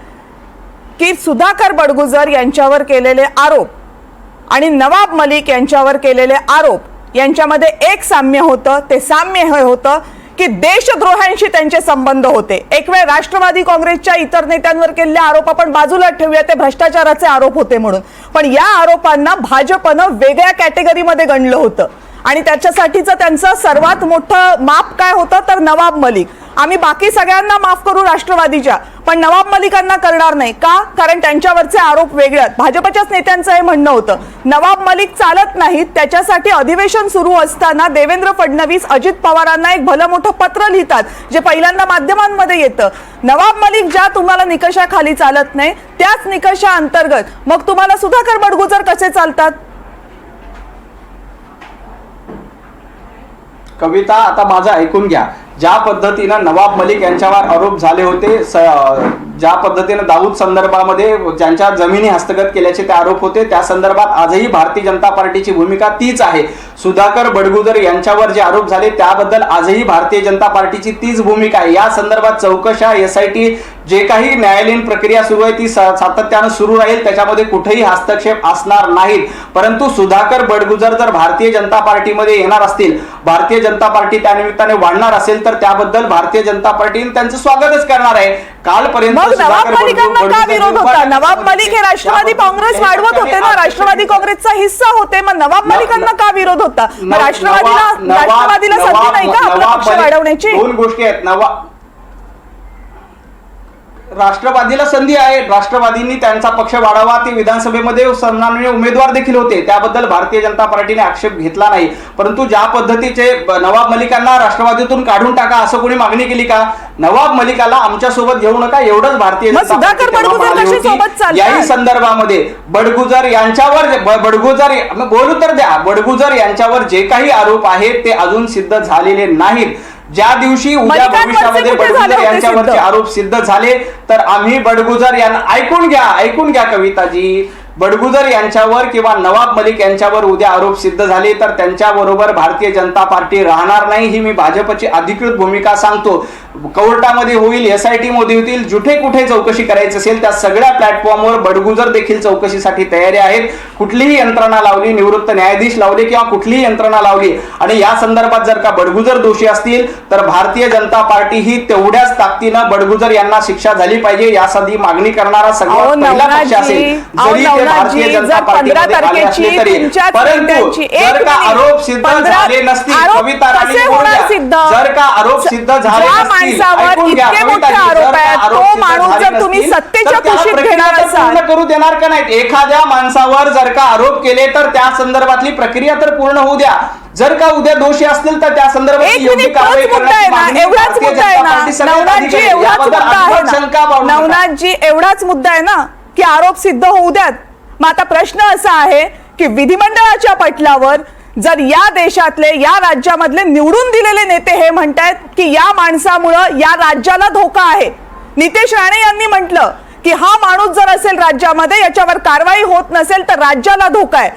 की सुधाकर बडगुजर यांच्यावर केलेले आरोप आणि नवाब मलिक यांच्यावर केलेले आरोप यांच्यामध्ये एक साम्य होतं. ते साम्य हे होतं की देशद्रोहांशी त्यांचे संबंध होते. एक वेळ राष्ट्रवादी काँग्रेसच्या इतर नेत्यांवर केलेले आरोप आपण बाजूला ठेवूया, ते भ्रष्टाचाराचे आरोप होते म्हणून, पण या आरोपांना भाजपनं वेगळ्या कॅटेगरीमध्ये गणलं होतं आणि त्याच्यासाठीचं त्यांचं सर्वात मोठं माप काय होतं तर नवाब मलिक. आम्ही बाकी सगळ्यांना माफ करू राष्ट्रवादीच्या, पण नवाब मलिकांना करणार नाही. का? कारण त्यांच्यावरचे आरोप वेगळे आहेत. भाजपच्याच नेत्यांचं हे म्हणणं होतं नवाब मलिक चालत नाहीत. त्याच्यासाठी अधिवेशन सुरू असताना देवेंद्र फडणवीस अजित पवारांना एक भलं मोठं पत्र लिहितात जे पहिल्यांदा माध्यमांमध्ये येतं. नवाब मलिक ज्या तुम्हाला निकषाखाली चालत नाही त्याच निकषा अंतर्गत मग तुम्हाला सुधाकर बडगुजर कसे चालतात? कविता, आता माझं ऐकून घ्या. ज्या पद्धतीनं नवाब मलिक यांच्यावर आरोप झाले होते ज्या पद्धतीने दाऊद संदर्भामध्ये ज्यांच्या जमिनी हस्तगत केल्याचे ते आरोप होते, त्या संदर्भात आजही भारतीय जनता पार्टीची भूमिका तीच आहे. सुधाकर बडगुजर यांच्यावर जे आरोप झाले त्याबद्दल आजही भारतीय जनता पार्टीची तीच भूमिका आहे. या संदर्भात चौकशा, SIT जे काही न्यायालयीन प्रक्रिया सुरू आहे ती सातत्यानं सुरू राहील, त्याच्यामध्ये कुठेही हस्तक्षेप असणार नाहीत. परंतु सुधाकर बडगुजर जर भारतीय जनता पार्टीमध्ये येणार असतील, भारतीय जनता पार्टी त्यानिमित्ताने वाढणार असेल, तर त्याबद्दल भारतीय जनता पार्टीने त्यांचं स्वागतच करणार आहे. कालपर्यंत मग नवाब मलिकांना का विरोध होता? नवाब मलिक हे राष्ट्रवादी काँग्रेस वाढवत होते ना, राष्ट्रवादी काँग्रेसचा हिस्सा होते. मग नवाब मलिकांना का विरोध होता? मग राष्ट्रवादीला संधी नाही का आपला पक्ष वाढवण्याची? दोन गोष्टी आहेत. राष्ट्रवादीला संधी आहे. राष्ट्रवादींनी त्यांचा पक्ष वाढावा, ते विधानसभेमध्ये सन्माननीय उमेदवार देखील होते, त्याबद्दल भारतीय जनता पार्टीने आक्षेप घेतला नाही. परंतु ज्या पद्धतीचे नवाब मलिकांना राष्ट्रवादीतून काढून टाका असं कोणी मागणी केली का? नवाब मलिकाला आमच्या सोबत घेऊ नका एवढंच भारतीय जनता पार्टी याही संदर्भामध्ये बडगुजर यांच्यावर बोलू तर द्या, बडगुजर यांच्यावर जे काही आरोप आहेत ते अजून सिद्ध झालेले नाहीत. ज्या दिवशी उद्या भविष्यामध्ये बडगुजर यांच्यावरचे आरोप सिद्ध झाले तर आम्ही बडगुजर यांना ऐकून घ्या कविताजी, बडगुजर यांच्यावर किंवा नवाब मलिक यांच्यावर उद्या आरोप सिद्ध झाले तर त्यांच्याबरोबर भारतीय जनता पार्टी राहणार नाही, ही मी भाजपची अधिकृत भूमिका सांगतो. कोर्टामध्ये होईल, SIT मध्ये होतील, जुठे कुठे चौकशी करायची असेल त्या सगळ्या प्लॅटफॉर्मवर बडगुजर देखील चौकशीसाठी तयारी आहेत. कुठलीही यंत्रणा लावली, निवृत्त न्यायाधीश लावले किंवा कुठलीही यंत्रणा लावली आणि या संदर्भात जर का बडगुजर दोषी असतील तर भारतीय जनता पार्टी ही तेवढ्याच ताकदीनं बडगुजर यांना शिक्षा झाली पाहिजे यासाठी मागणी करणारा सगळ्यात पहिला पक्ष असेल. जरी ते भारतीय जनता पार्टीमध्ये आले असले तरी, परंतु जर का आरोप सिद्ध झाले नसतील, कविता राणी जर का आरोप सिद्ध झाले नसतील, इतके मोठे आरोप आहेत, तो माणूस जर तुम्ही सत्तेच्या कुशीत घेणार असाल, करू देणार का नाहीत? एखाद्या माणसावर जर का आरोप केले तर त्या संदर्भातली प्रक्रिया तर पूर्ण होऊ द्या. जर का उद्या दोषी असतील तर त्या संदर्भात योग्य कारवाई करण्याची मागणी एवढाच मुद्दा आहे ना नवनाथजी, एवढाच मुद्दा आहे ना की आरोप सिद्ध होऊ द्यात. मग आता प्रश्न असा आहे की विधिमंडळाच्या पटलावर जर या देशातले, या राज्यामधले निवडून दिलेले नेते हे म्हणतायत की या माणसामुळं या राज्याला धोका आहे. नितेश राणे यांनी म्हटलं की हा माणूस जर असेल राज्यामध्ये, याच्यावर कारवाई होत नसेल तर राज्याला धोका आहे,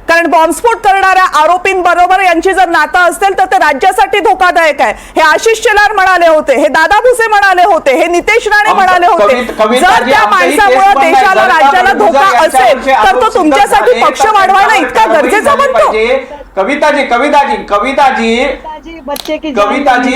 कारण बॉम्बस्फोट करणाऱ्या आरोपींबरोबर यांची जर नातं असेल तर ते राज्यासाठी धोकादायक आहे. हे आशिष शेलार म्हणाले होते, हे दादा भुसे म्हणाले होते, हे नितेश राणे म्हणाले होते. जर त्या माणसामुळे देशाला, राज्याला धोका असेल तर तो तुमच्यासाठी पक्ष वाढवायला इतका गरजेचा बनतो? कविताजी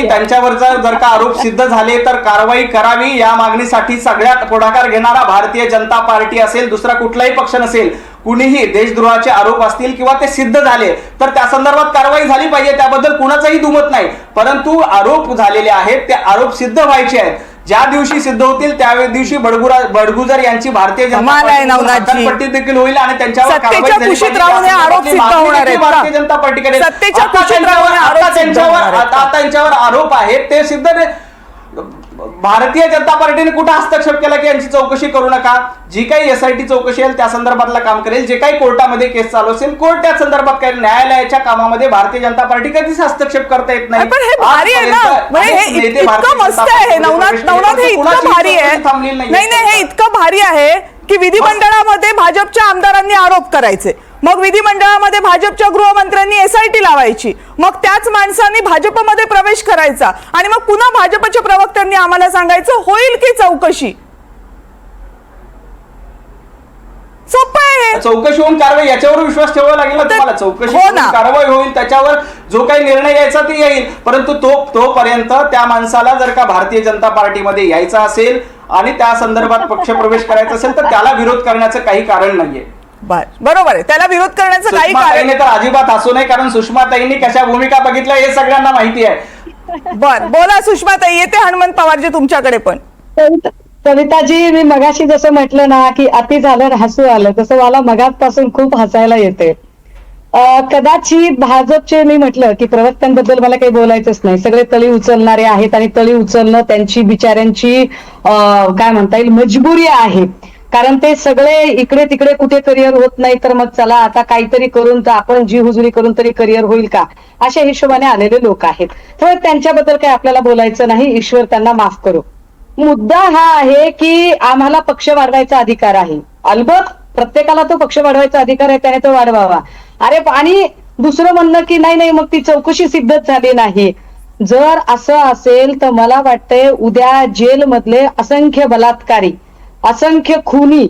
त्यांच्यावर जर का आरोप सिद्ध झाले तर कारवाई करावी या मागणीसाठी सगळ्यात पुढाकार घेणारा भारतीय जनता पार्टी असेल, दुसरा कुठलाही पक्ष नसेल. कुणीही देशद्रोहाचे आरोप असतील किंवा ते सिद्ध झाले तर त्या संदर्भात कारवाई झाली पाहिजे, त्याबद्दल कुणाचाही दुमत नाही. परंतु आरोप झालेले आहेत ते आरोप सिद्ध व्हायचे आहेत. ज्या दिवशी सिद्ध होतील त्या दिवशी बडगुजर यांची भारतीय जनता पार्टी देखील होईल आणि त्यांच्यावर कारवाई भारतीय जनता पार्टीकडे आता यांच्यावर आरोप आहेत ते सिद्ध. भारतीय जनता पार्टीने कुठे हस्तक्षेप केला की यांची चौकशी करू नका? जी काही SIT चौकशी आहे त्या संदर्भातलं काम करेल, जे काही कोर्टामध्ये केस चालू असेल कोर्ट त्या संदर्भात करेल. न्यायालयाच्या कामामध्ये भारतीय जनता पार्टी कधीच हस्तक्षेप करता येत नाही. पण हे भारी आहे ना, हे इतकं मस्त आहे नवनाथ, हे इतकं भारी आहे. नाही, हे इतकं भारी आहे की विधिमंडळामध्ये भाजपच्या आमदारांनी आरोप करायचे, मग विधिमंडळामध्ये भाजपच्या गृहमंत्र्यांनी SIT लावायची, मग त्याच माणसांनी भाजपमध्ये प्रवेश करायचा आणि मग पुन्हा भाजपच्या प्रवक्त्यांनी आम्हाला सांगायचं होईल की चौकशी. सोपं आहे. चौकशी होऊन कारवाई, याच्यावर विश्वास ठेवावा लागेल ना तुम्हाला. चौकशी होऊन कारवाई होईल, त्याच्यावर जो काही निर्णय यायचा ते येईल. परंतु तोपर्यंत त्या माणसाला जर का भारतीय जनता पार्टीमध्ये यायचा असेल आणि त्या संदर्भात पक्षप्रवेश करायचा असेल तर त्याला विरोध करण्याचं काही कारण नाहीये. बरोबर आहे, त्याला विरोध करण्याचं काही कारण तर अजिबात असू नये, कारण सुषमाताईंनी कशा भूमिका बघितल्या हे सगळ्यांना माहिती आहे. बोला सुषमाताई, येते हनुमंत पवारजी तुमच्याकडे पण. कविताजी, मी मगाशी जसं म्हटलं ना की अति झालं हसू आलं, तसं मला मगापासून खूप हसायला येते. कदाचित भाजपचे, मी म्हटलं की प्रवक्त्यांबद्दल मला काही बोलायचंच नाही, सगळे तळी उचलणारे आहेत आणि तळी उचलणं त्यांची बिचाऱ्यांची काय म्हणता येईल मजबुरी आहे. कारण ते सगळे इकडे तिकडे कुठे करिअर होत नाही तर मग चला आता काहीतरी करून तर आपण जी हुजुरी करून तरी करिअर होईल का, अशा हिशोबाने आलेले लोक आहेत. तर त्यांच्याबद्दल काही आपल्याला बोलायचं नाही, ईश्वर त्यांना माफ करो. मुद्दा हा आहे की आम्हाला पक्ष वाढवायचा अधिकार आहे. अलबत प्रत्येकाला तो पक्ष वाढवायचा अधिकार आहे, त्याने तो वाढवावा. अरे आणि दुसरं म्हणणं की नाही मग ती चौकशी सिद्धच झाली नाही. जर असं असेल तर मला वाटतंय उद्या जेलमधले असंख्य बलात्कारी, असंख्य खुनी,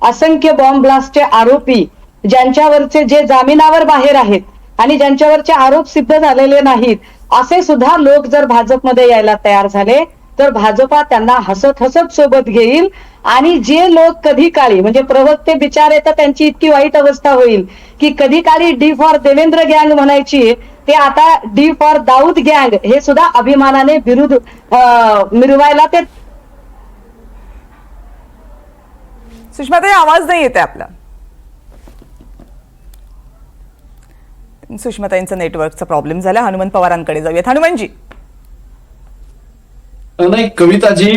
असंख्य बॉम्ब ब्लास्टचे आरोपी, ज्यांच्यावरचे जे जामिनावर बाहेर आहेत आणि ज्यांच्यावरचे आरोप सिद्ध झालेले नाहीत, असे सुद्धा लोक जर भाजपमध्ये यायला तयार झाले तर भाजपा त्यांना हसत हसत सोबत घेईल. आणि जे लोक कधी काळी म्हणजे प्रवक्ते बिचारे तर त्यांची इतकी वाईट अवस्था होईल की कधी काळी डी फॉर देवेंद्र गँग म्हणायची, ते आता डी फॉर दाऊद गँग हे सुद्धा अभिमानाने विरुद्ध मिरवायला ते. सुषमाताई, आवाज नाही येते आपला. सुषमाताईंचा नेटवर्कचा प्रॉब्लेम झाला. हनुमंत पवारांकडे जाऊयात. हनुमंतजी. नाही कविताजी,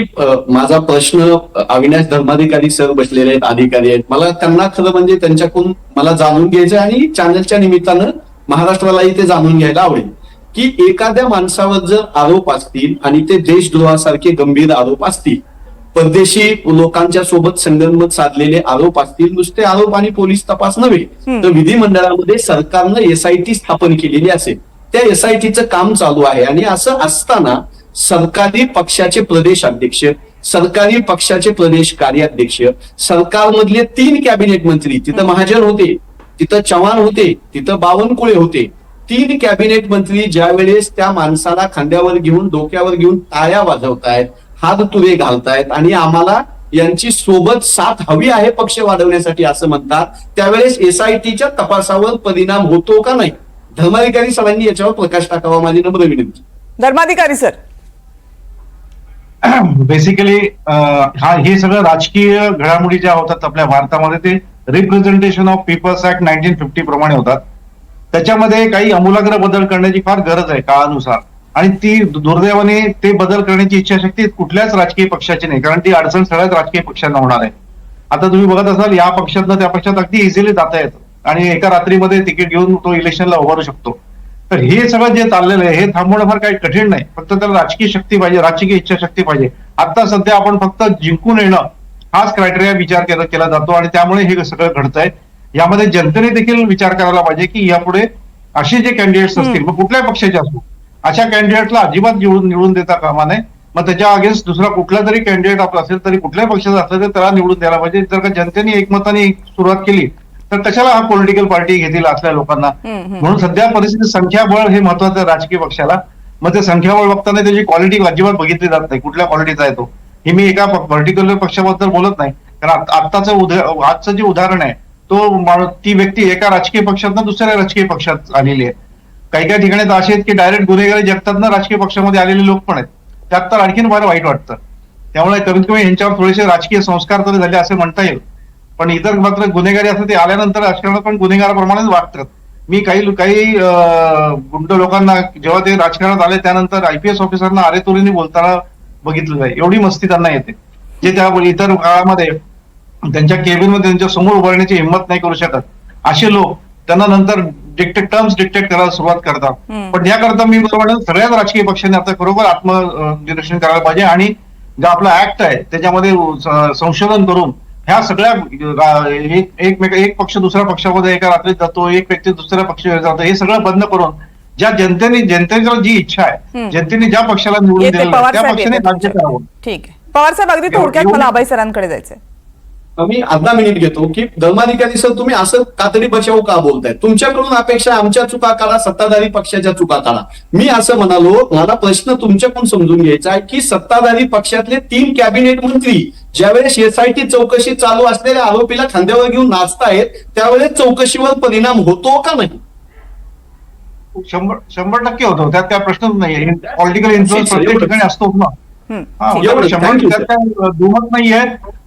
माझा प्रश्न अविनाश धर्माधिकारी सर बसलेले आहेत, अधिकारी आहेत. मला त्यांना खरं म्हणजे त्यांच्याकडून मला जाणून घ्यायचं आणि चॅनलच्या निमित्तानं महाराष्ट्रालाही ते जाणून घ्यायला आवडेल की एखाद्या माणसावर जर आरोप असतील आणि ते देशद्रोहासारखे गंभीर आरोप असतील, परदेशी लोकांच्या सोबत संगनमत साधलेले आरोप असतील, नुसते आरोप आणि पोलीस तपास नव्हे तर विधिमंडळामध्ये सरकारनं SIT स्थापन केलेली असेल, त्या SITचं काम चालू आहे. आणि असं असताना सरकारी पक्षाचे प्रदेश अध्यक्ष, सरकारी पक्षाचे प्रदेश कार्याध्यक्ष, सरकारमधले 3 कॅबिनेट मंत्री, तिथं महाजन होते, तिथं चव्हाण होते, तिथं बावनकुळे होते, 3 कॅबिनेट मंत्री ज्या वेळेस त्या माणसाला खांद्यावर घेऊन डोक्यावर घेऊन टाळ्या वाजवतायत, हात तुरे घालतायत आणि आम्हाला यांची सोबत साथ हवी आहे पक्ष वाढवण्यासाठी असं म्हणतात, त्यावेळेस SITच्या तपासावर परिणाम होतो का नाही? धर्माधिकारी सरांनी याच्यावर प्रकाश टाकावा, माझी नम्र विनंती. धर्माधिकारी सर. बेसिकली हे सगळं राजकीय घडामोडी ज्या होतात आपल्या भारतामध्ये ते रिप्रेझेंटेशन ऑफ पीपल्स ऍक्ट 1950 प्रमाणे होतात. त्याच्यामध्ये काही आमूलाग्र बदल करण्याची फार गरज आहे काळानुसार. आणि ती दुर्दैवाने ते बदल करण्याची इच्छाशक्ती कुठल्याच राजकीय पक्षाची नाही, कारण ती अडचण सगळ्याच राजकीय पक्षांना होणार आहे. आता तुम्ही बघत असाल या पक्षातनं त्या पक्षात अगदी इझिली जाता येतं आणि एका रात्रीमध्ये तिकीट घेऊन तो इलेक्शनला उभारू शकतो. तर हे सगळं जे चाललेलं आहे हे थांबवणं फार काही कठीण नाही, फक्त त्याला राजकीय शक्ती पाहिजे, राजकीय इच्छाशक्ती पाहिजे. आता सध्या आपण फक्त जिंकून येणं हाच क्रायटेरिया विचार केला जातो आणि त्यामुळे हे सगळं घडतंय. यामध्ये जनतेने देखील विचार करायला पाहिजे की यापुढे असे जे कॅन्डिडेट्स असतील, मग कुठल्या पक्षाचे असो, अशा कॅन्डिडेटला अजिबात निवडून देता कामा नये. मग त्याच्या अगेन्स्ट दुसरा कुठला जरी कॅन्डिडेट आपला असेल तरी कुठल्याही पक्षाचा असेल तर त्याला निवडून द्यायला पाहिजे. जर का जनतेने एकमताने सुरुवात केली तर कशाला हा पॉलिटिकल पार्टी घेतील असल्या लोकांना. म्हणून सध्या परिस्थिती संख्याबळ हे महत्वाचं आहे राजकीय पक्षाला. मग ते संख्याबळ बघताना त्याची क्वालिटी अजिबात बघितली जात नाही, कुठल्या क्वालिटीचा आहे तो. हे मी एका पर्टिक्युलर पक्षाबद्दल बोलत नाही, कारण आजचं जे उदाहरण आहे ती व्यक्ती एका राजकीय पक्षातनं दुसऱ्या राजकीय पक्षात आलेली आहे. काही काही ठिकाणी तर असे आहेत की डायरेक्ट गुन्हेगारी जगतातनं राजकीय पक्षामध्ये आलेले लोक पण आहेत. त्यात तर आणखीन फार वाईट वाटतं. त्यामुळे कमीत कमी यांच्यावर थोडेसे राजकीय संस्कार तरी झाले असे म्हणता येईल. पण इतर मात्र गुन्हेगारी असं ते आल्यानंतर राजकारणात पण गुन्हेगाराप्रमाणेच वागतात. मी काही गुंड लोकांना जेव्हा ते राजकारणात आले त्यानंतर IPS ऑफिसरना अरेतुरीने बोलताना बघितलं जाईल, एवढी मस्ती त्यांना येते, जे त्या इतर काळामध्ये त्यांच्या केबिनमध्ये त्यांच्या समोर उभारण्याची हिंमत नाही करू शकत. असे लोक त्यांना नंतर टर्म्स डिक्टेट करायला सुरुवात करतात. पण याकरता मी बरोबर सगळ्याच राजकीय पक्षांनी आता बरोबर आत्मनिरीक्षण करायला पाहिजे आणि जो आपला ऍक्ट आहे त्याच्यामध्ये संशोधन करून ह्या सगळ्या एक पक्ष दुसऱ्या पक्षामध्ये एका रात्रीत जातो, एक व्यक्ती दुसऱ्या पक्षामध्ये जातो, हे सगळं बंद करून ज्या जनतेची जी इच्छा आहे, जनतेने ज्या पक्षाला निवडून दिलं त्या पक्षाने राज्य करावं. ठीक आहे पवार साहेब, अगदी थोडक्यात मला अभय सरांकडे जायचंय. मी अर्धा मिनिट घेतो की धर्माधिकारी सर तुम्ही असं कातडी बचाव का बोलताय? तुमच्याकडून अपेक्षा आमच्या चुका काढा, सत्ताधारी पक्षाच्या चुका काढा. मी असं म्हणालो, मला प्रश्न तुमच्याकडून समजून घ्यायचा आहे की सत्ताधारी पक्षातले 3 कॅबिनेट मंत्री ज्यावेळेस SIT चौकशी चालू असलेल्या आरोपीला खांद्यावर घेऊन नाचतायत त्यावेळेस चौकशीवर परिणाम होतो का नाही? 100% होतो, त्यात काय प्रश्नच नाही. पॉलिटिकल इन्फ्लुएन्स प्रत्येक ठिकाणी असतोच ना. 100% त्यात काय दुमत नाहीये.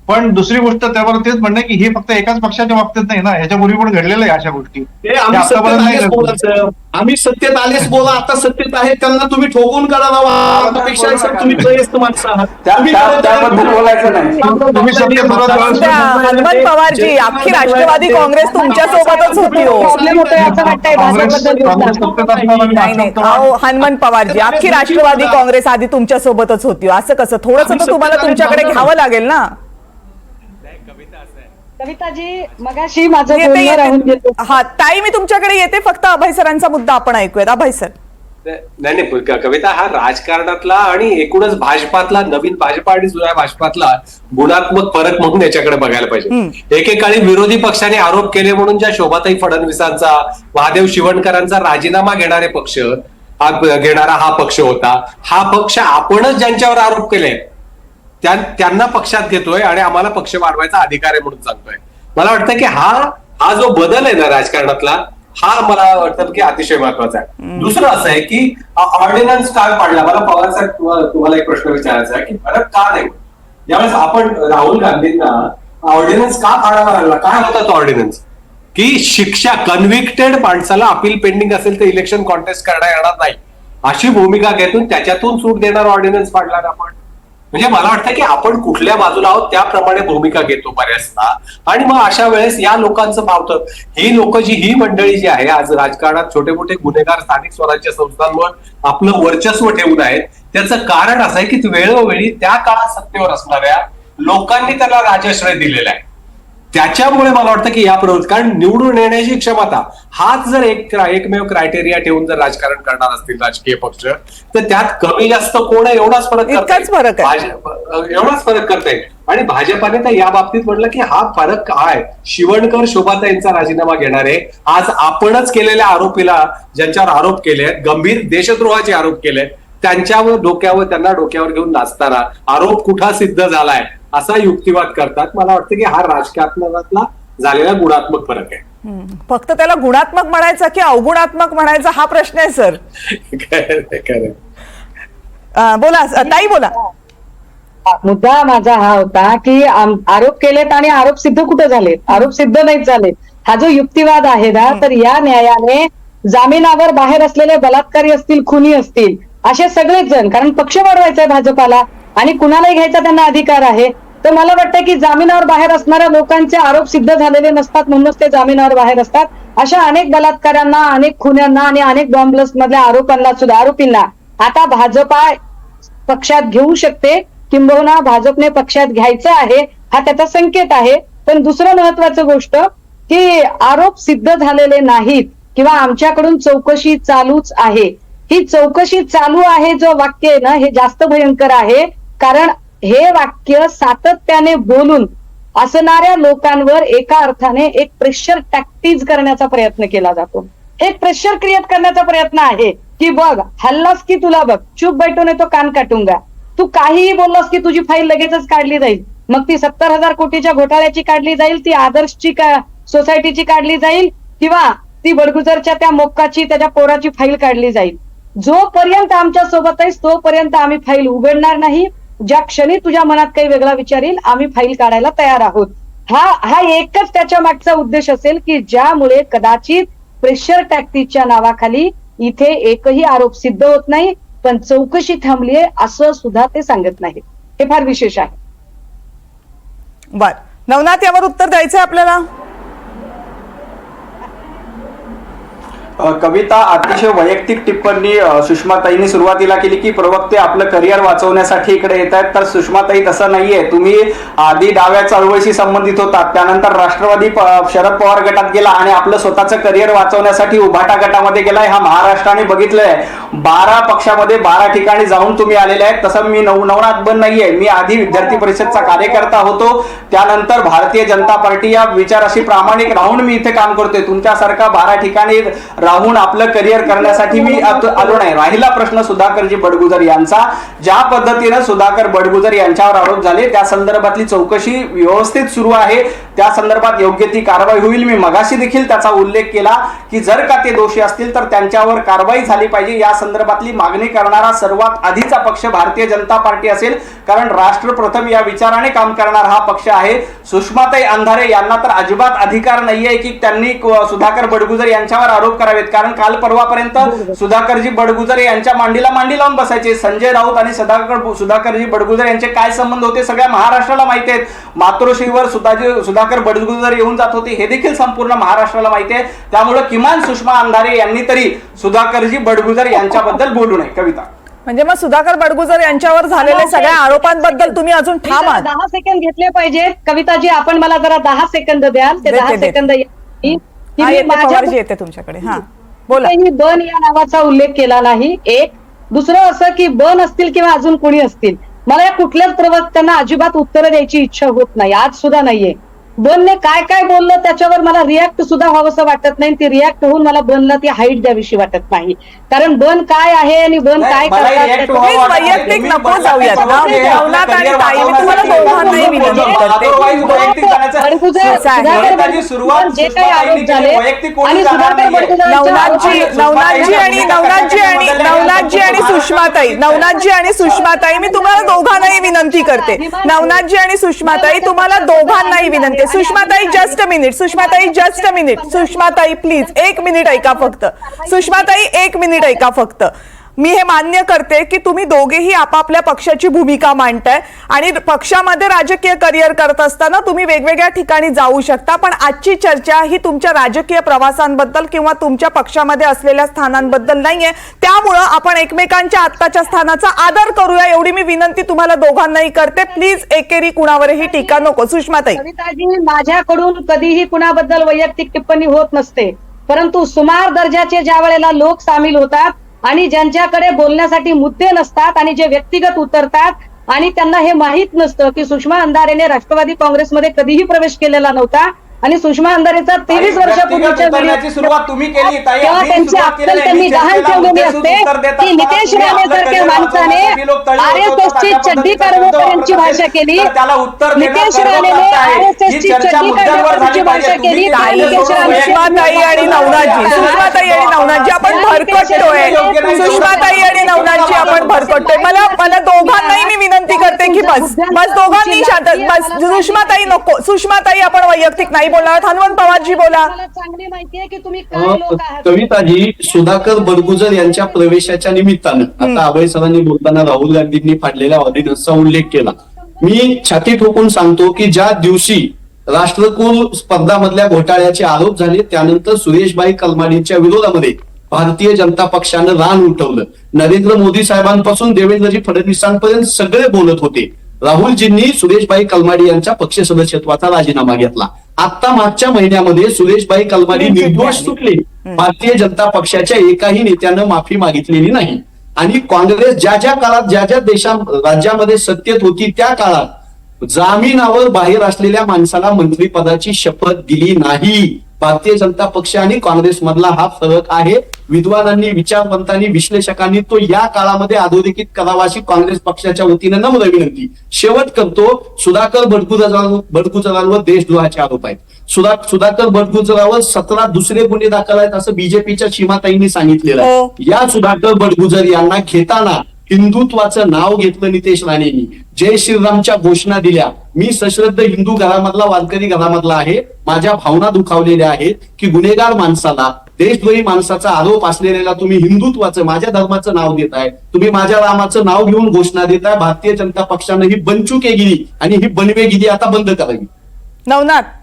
पण दुसरी गोष्ट त्यावर तेच म्हणणं की हे फक्त एकाच पक्षाच्या बाबतीत नाही ना, ह्याच्यापूर्वी पण घडलेलं आहे अशा गोष्टी. ते आम्ही सत्तेत आतापर्यंत नाही आलेच घडलं. बोलायचं, आम्ही सत्तेत आलेच बोला, आता सत्तेत आहे त्यांना तुम्ही ठोकून काढावा, त्यापेक्षा सर तुम्ही त्रयस्थ माणसं आहात. त्याबद्दल बोलायचं नाही. तुम्ही सत्तेत होता त्या हनुमंत पवारजी, अख्खी राष्ट्रवादी काँग्रेस तुमच्या सोबतच होती हो. प्रॉब्लेम होतोय असं वाटतंय काँग्रेस भाजपबद्दल काँग्रेस बोलताना. सत्तेत असताना आणि नाही नाही भाजप अहो, हनुमंत पवारजी, अख्खी राष्ट्रवादी काँग्रेस आधी तुमच्या सोबतच होती, असं कसं? थोडंसं तर तुम्हाला तुमच्याकडे घ्यावं लागेल ना. कविताजी, मगाशी माझं येते बोलणं राहून येते. गेलं. हा ताई, मी तुमच्याकडे येते, फक्त अभय सरांचा मुद्दा आपण ऐकूयात. अभय सर. नाही कविता, हा राजकारणातला आणि एकूणच भाजपातला, नवीन भाजपा आणि जुन्या भाजपातला गुणात्मक फरक म्हणून याच्याकडे बघायला पाहिजे. एकेकाळी विरोधी पक्षाने आरोप केले म्हणून ज्या शोभाताई फडणवीसांचा, महादेव शिवणकरांचा राजीनामा घेणारे पक्ष घेणारा हा पक्ष होता. हा पक्ष आपणच ज्यांच्यावर आरोप केले त्यांना पक्षात घेतोय आणि आम्हाला पक्ष वाढवायचा अधिकार आहे म्हणून सांगतोय. मला वाटतं की हा जो बदल आहे ना राजकारणातला, हा मला वाटतं की अतिशय महत्वाचा आहे. दुसरं असं आहे की ऑर्डिनन्स का पाडला. मला पवार साहेब तुम्हाला एक प्रश्न विचारायचा आहे की फरक का नाही. ज्यावेळेस आपण राहुल गांधींना ऑर्डिनन्स का पाडावा लागला, काय होता तो ऑर्डिनन्स की शिक्षा, कन्व्हिक्टेड माणसाला अपील पेंडिंग असेल तर इलेक्शन कॉन्टेस्ट करता येणार नाही अशी भूमिका घेतून त्याच्यातून सूट देणार ऑर्डिनन्स पाडला ना आपण. म्हणजे मला वाटतं की आपण कुठल्या बाजूला आहोत त्याप्रमाणे भूमिका घेतो बऱ्याचदा. आणि मग अशा वेळेस या लोकांचं भावतं, ही मंडळी जी आहे आज राजकारणात छोटे मोठे गुन्हेगार स्थानिक स्वराज्य संस्थांवर आपलं वर्चस्व ठेवून आहेत, त्याचं कारण असं आहे की वेळोवेळी त्या काळात सत्तेवर असणाऱ्या लोकांनी त्याला राजाश्रय दिलेला आहे. त्याच्यामुळे मला वाटतं की या कारण निवडून येण्याची क्षमता हाच जर एकमेव क्रायटेरिया ठेवून जर राजकारण करणार असतील राजकीय पक्ष, तर त्यात कमी जास्त कोण आहे एवढाच फरक एवढाच फरक करता येईल. आणि भाजपाने तर या बाबतीत म्हटलं की हा फरक काय, शिवणकर शोभाताईंचा राजीनामा घेणारे आज आपणच केलेल्या आरोपीला, ज्यांच्यावर आरोप केले आहेत, गंभीर देशद्रोहाचे आरोप केले, त्यांना डोक्यावर घेऊन नाचताना आरोप कुठा सिद्ध झालाय असा युक्तिवाद करतात. मला वाटतं की हा राजकारणातला झालेला गुणात्मक फरक आहे. फक्त त्याला गुणात्मक म्हणायचा की अवगुणात्मक म्हणायचा हा प्रश्न आहे सर. बोला ताई, बोला. मुद्दा माझा हा होता की आरोप केलेत आणि आरोप सिद्ध कुठे झालेत, आरोप सिद्ध नाहीत झाले. हा जो युक्तिवाद आहे ना, तर या न्यायाने जामिनावर बाहेर असलेले बलात्कारी असतील, खुनी असतील, असे सगळेच जण, कारण पक्ष वाढवायचा आहे भाजपाला आणि कुणालाही घ्यायचा त्यांना अधिकार आहे, तर मला वाटतं की जामिनावर बाहेर असणाऱ्या लोकांचे आरोप सिद्ध झालेले नसतात म्हणूनच ते जामिनावर बाहेर असतात. अशा अनेक बलात्कारांना, अनेक खुन्यांना आणि अनेक बॉम्ब ब्लास्ट मधल्या आरोपींना आता भाजपा पक्षात घेऊ शकते, किंबहुना भाजपने पक्षात घ्यायचं आहे, हा त्याचा संकेत आहे. पण दुसरं महत्वाचं गोष्ट की आरोप सिद्ध झालेले नाहीत किंवा आमच्याकडून चौकशी चालूच आहे, ही चौकशी चालू आहे जो वाक्य आहे ना, हे जास्त भयंकर आहे. कारण हे वाक्य सातत्याने बोलून असणाऱ्या लोकांवर एका अर्थाने एक प्रेशर टॅक्टिज करण्याचा प्रयत्न केला जातो. एक प्रेशर क्रिएट करण्याचा प्रयत्न आहे की बघ, हल्लास की तुला बघ, चुप बैठून तो कान काटूंगा, तू काहीही बोललास की तुझी फाईल लगेचच काढली जाईल. मग ती 70,000 कोटीच्या घोटाळ्याची काढली जाईल, ती आदर्शची सोसायटीची काढली जाईल, किंवा ती बडगुजरच्या त्या मोक्काची, त्याच्या पोराची फाईल काढली जाईल. जोपर्यंत आमच्या सोबत आहेस तोपर्यंत आम्ही फाईल उघडणार नाही. ज्या क्षणी तुझ्या मनात काही वेगळा विचार येईल, आम्ही फाईल काढायला तयार आहोत. हा एकच त्याच्या मागचा उद्देश असेल की ज्यामुळे कदाचित प्रेशर टॅक्टिकच्या नावाखाली इथे एकही आरोप सिद्ध होत नाही, पण चौकशी थांबलीये असं सुद्धा ते सांगत नाहीत. हे फार विशेष आहे. बर, नवनाथ, यावर उत्तर द्यायचंय आपल्याला. कविता, अतिशय वैयक्तिक टिप्पणी सुषमाताईंनी सुरुवातीला केली की प्रवक्ते आपलं करिअर वाचवण्यासाठी इकडे येत आहेत. तर सुषमाताई, तसं नाहीये. तुम्ही आधी डाव्या चळवळीशी संबंधित होतात, त्यानंतर राष्ट्रवादी शरद पवार गटात गेला आणि आपलं स्वतःचं करिअर वाचवण्यासाठी उभाटा गटामध्ये गेलाय. हा महाराष्ट्राने बघितलंय. 12 पक्षामध्ये 12 ठिकाणी जाऊन तुम्ही आलेले आहेत. तसं मी नवनाथ बन नाहीये. मी आधी विद्यार्थी परिषदचा कार्यकर्ता होतो, त्यानंतर भारतीय जनता पार्टी या विचाराशी प्रामाणिक राहून मी इथे काम करतोय. तुमच्यासारखा 12 ठिकाणी राहून आपलं करिअर करण्यासाठी मी आलो नाही. राहिला प्रश्न सुधाकरजी बडगुजर यांचा, ज्या पद्धतीनं सुधाकर बडगुजर यांच्यावर आरोप झाले त्या संदर्भातली चौकशी व्यवस्थित सुरू आहे. त्या संदर्भात योग्य ती कारवाई होईल. मी मगाशी देखील त्याचा उल्लेख केला की जर का ते दोषी असतील तर त्यांच्यावर कारवाई झाली पाहिजे. या संदर्भातली मागणी करणारा सर्वात आधीचा पक्ष भारतीय जनता पार्टी असेल, कारण राष्ट्र प्रथम या विचाराने काम करणारा हा पक्ष आहे. सुषमाताई अंधारे यांना तर अजिबात अधिकार नाहीये की त्यांनी सुधाकर बडगुजर यांच्यावर आरोप करावेत, कारण काल परवापर्यंत सुधाकरजी बडगुजर यांच्या मांडीला मांडी लावून बसायचे. संजय राऊत आणि सुधाकरजी बडगुजर यांचे काय संबंध होते सगळ्या महाराष्ट्राला माहिती आहेत. मातोश्रीवर सुधाकर बडगुजर येऊन जात होते हे देखील संपूर्ण महाराष्ट्राला माहिती आहे. त्यामुळे किमान सुषमा अंधारे यांनी तरी सुधाकरजी बडगुजर यांच्याबद्दल बोलू नये. कविता, म्हणजे मग सुधाकर बडगुजर यांच्यावर झालेल्या सगळ्या आरोपांबद्दल तुम्ही अजून ठाम आहात? 10 सेकंद घेतले पाहिजेत. कविताजी, आपण मला जरा 10 सेकंद द्याल? ते 10 सेकंद पवारजी येते तुमच्याकडे. हा बोला. बन या नावाचा उल्लेख केला नाही. एक दुसरं असं की बन असतील किंवा अजून कोणी असतील, मला या कुठल्याच प्रवक्त्यांना अजिबात उत्तरं द्यायची इच्छा होत नाही, आज सुद्धा नाहीये. बनने काय काय बोललं त्याच्यावर मला रिॲक्ट सुद्धा व्हावंसं वाटत नाही. ती रिॲक्ट होऊन मला बनला ती हाईट द्यावीशी वाटत नाही, कारण बन काय आहे आणि बन काय करतात वैयक्तिक नको जाऊयात ना. नवनाथ आणि ताई, मी तुम्हाला दोघांनाही विनंती करते. जे काही आरोप झाले आणि नवनाथजी आणि सुषमाताई, मी तुम्हाला दोघांनाही विनंती करते. नवनाथजी आणि सुषमाताई, तुम्हाला दोघांनाही विनंती. सुषमाताई जस्ट अ मिनिट. सुषमाताई प्लीज 1 मिनिट ऐका फक्त. सुषमाताई 1 मिनिट ऐका फक्त. मी हे मान्य करते की तुम्ही दोघेही आपापल्या पक्षाची भूमिका मांडताय आणि पक्षामध्ये राजकीय करिअर करत असताना तुम्ही वेगवेगळ्या ठिकाणी जाऊ शकता, पण आजची चर्चा ही तुमच्या राजकीय प्रवासांबद्दल किंवा तुमच्या पक्षामध्ये असलेल्या स्थानांबद्दल नाहीये. त्यामुळं आपण एकमेकांच्या आत्ताच्या स्थानाचा आदर करूया, एवढी मी विनंती तुम्हाला दोघांनाही करते. प्लीज एकेरी कुणावरही टीका नको. सुषमाताई, माझ्याकडून कधीही कुणाबद्दल वैयक्तिक टिप्पणी होत नसते, परंतु सुमार दर्जाचे ज्या वेळेला लोक सामील होतात आणि ज्यांच्याकडे बोलण्यासाठी मुद्दे नसतात आणि जे व्यक्तिगत उतरतात आणि त्यांना हे माहित नसतं की सुषमा अंधारेने राष्ट्रवादी काँग्रेसमध्ये कधीही प्रवेश केलेला नव्हता आणि सुषमा अंधारेचा 23 वर्षापूर्वीची सुरुवात तुम्ही केली, तेव्हा त्यांची अक्कल त्यांनी गहाण ठेवलेली असते की नितेश राणेसारख्या माणसाने RSSची चड्डी कारवापर्यंतची भाषा केली. नितेश राणेने RSSची चड्डी कारवापर्यंतची भाषा केली. सुषमाताई आणि नवनाथजी आपण भरकटतोय. सुषमाताई आणि नवनाथजी आपण भरकटतोय. मला दोघांनाही मी विनंती करते की बस दोघांनी शांत बस. सुषमाताई नको. सुषमाताई आपण वैयक्तिक नाही बोलणार. हनुमंत पवारजी बोला. चांगली माहिती आहे की तुम्ही काय लोक आहात. कविताजी, सुधाकर बडगुजर यांच्या प्रवेशाच्या निमित्तानं आता अभय सरांनी बोलताना राहुल गांधींनी फाडलेल्या ऑर्डिनन्सचा उल्लेख केला. मी छाती ठोकून सांगतो की ज्या दिवशी राष्ट्रकुल स्पर्धामधल्या घोटाळ्याचे आरोप झाले त्यानंतर सुरेशभाई कलमाडींच्या विरोधामध्ये भारतीय जनता पक्षानं रान उठवलं. नरेंद्र मोदी साहेबांपासून देवेंद्रजी फडणवीसांपर्यंत सगळे बोलत होते. राहुलजींनी सुरेशभाई कलमाडी यांच्या पक्ष सदस्यत्वाचा राजीनामा घेतला. आता मागच्या महिन्यामध्ये सुरेशभाई कलमाडी निर्दोष सुटले. भारतीय जनता पक्षाच्या एकाही नेत्यानं माफी मागितलेली नाही आणि काँग्रेस ज्या काळात ज्या राज्यामध्ये सत्तेत होती त्या काळात जामिनावर बाहेर असलेल्या माणसाला मंत्रिपदाची शपथ दिली नाही. भारतीय जनता पक्ष आणि काँग्रेस मधला हा फरक आहे. विद्वानांनी, विचारवंतांनी, विश्लेषकांनी तो या काळामध्ये अधोरेखित करावा अशी काँग्रेस पक्षाच्या वतीनं नम्र विनंती. शेवट करतो. सुधाकर बडगुजरांवर देशद्रोहाचे आरोप आहेत. सुधाकर बडगुजरावर 17 दुसरे गुन्हे दाखल आहेत असं बीजेपीच्या सीमाताईंनी सांगितलेलं आहे. या सुधाकर बडगुजर यांना घेताना हिंदुत्वाचं नाव घेतलं नितेश राणेंनी. जय श्रीरामच्या घोषणा दिल्या. मी सश्रद्ध हिंदू घरामधला, वारकरी घरामधला आहे. माझ्या भावना दुखावलेल्या आहेत की गुन्हेगार माणसाला, देशद्रोही माणसाचा आरोप असलेल्या तुम्ही हिंदुत्वाचं, माझ्या धर्माचं नाव देताय. तुम्ही माझ्या रामाचं नाव घेऊन घोषणा देताय. भारतीय जनता पक्षानं ही बनचुकेगिरी आणि ही बनवेगिरी आता बंद करावी. नवनाथ,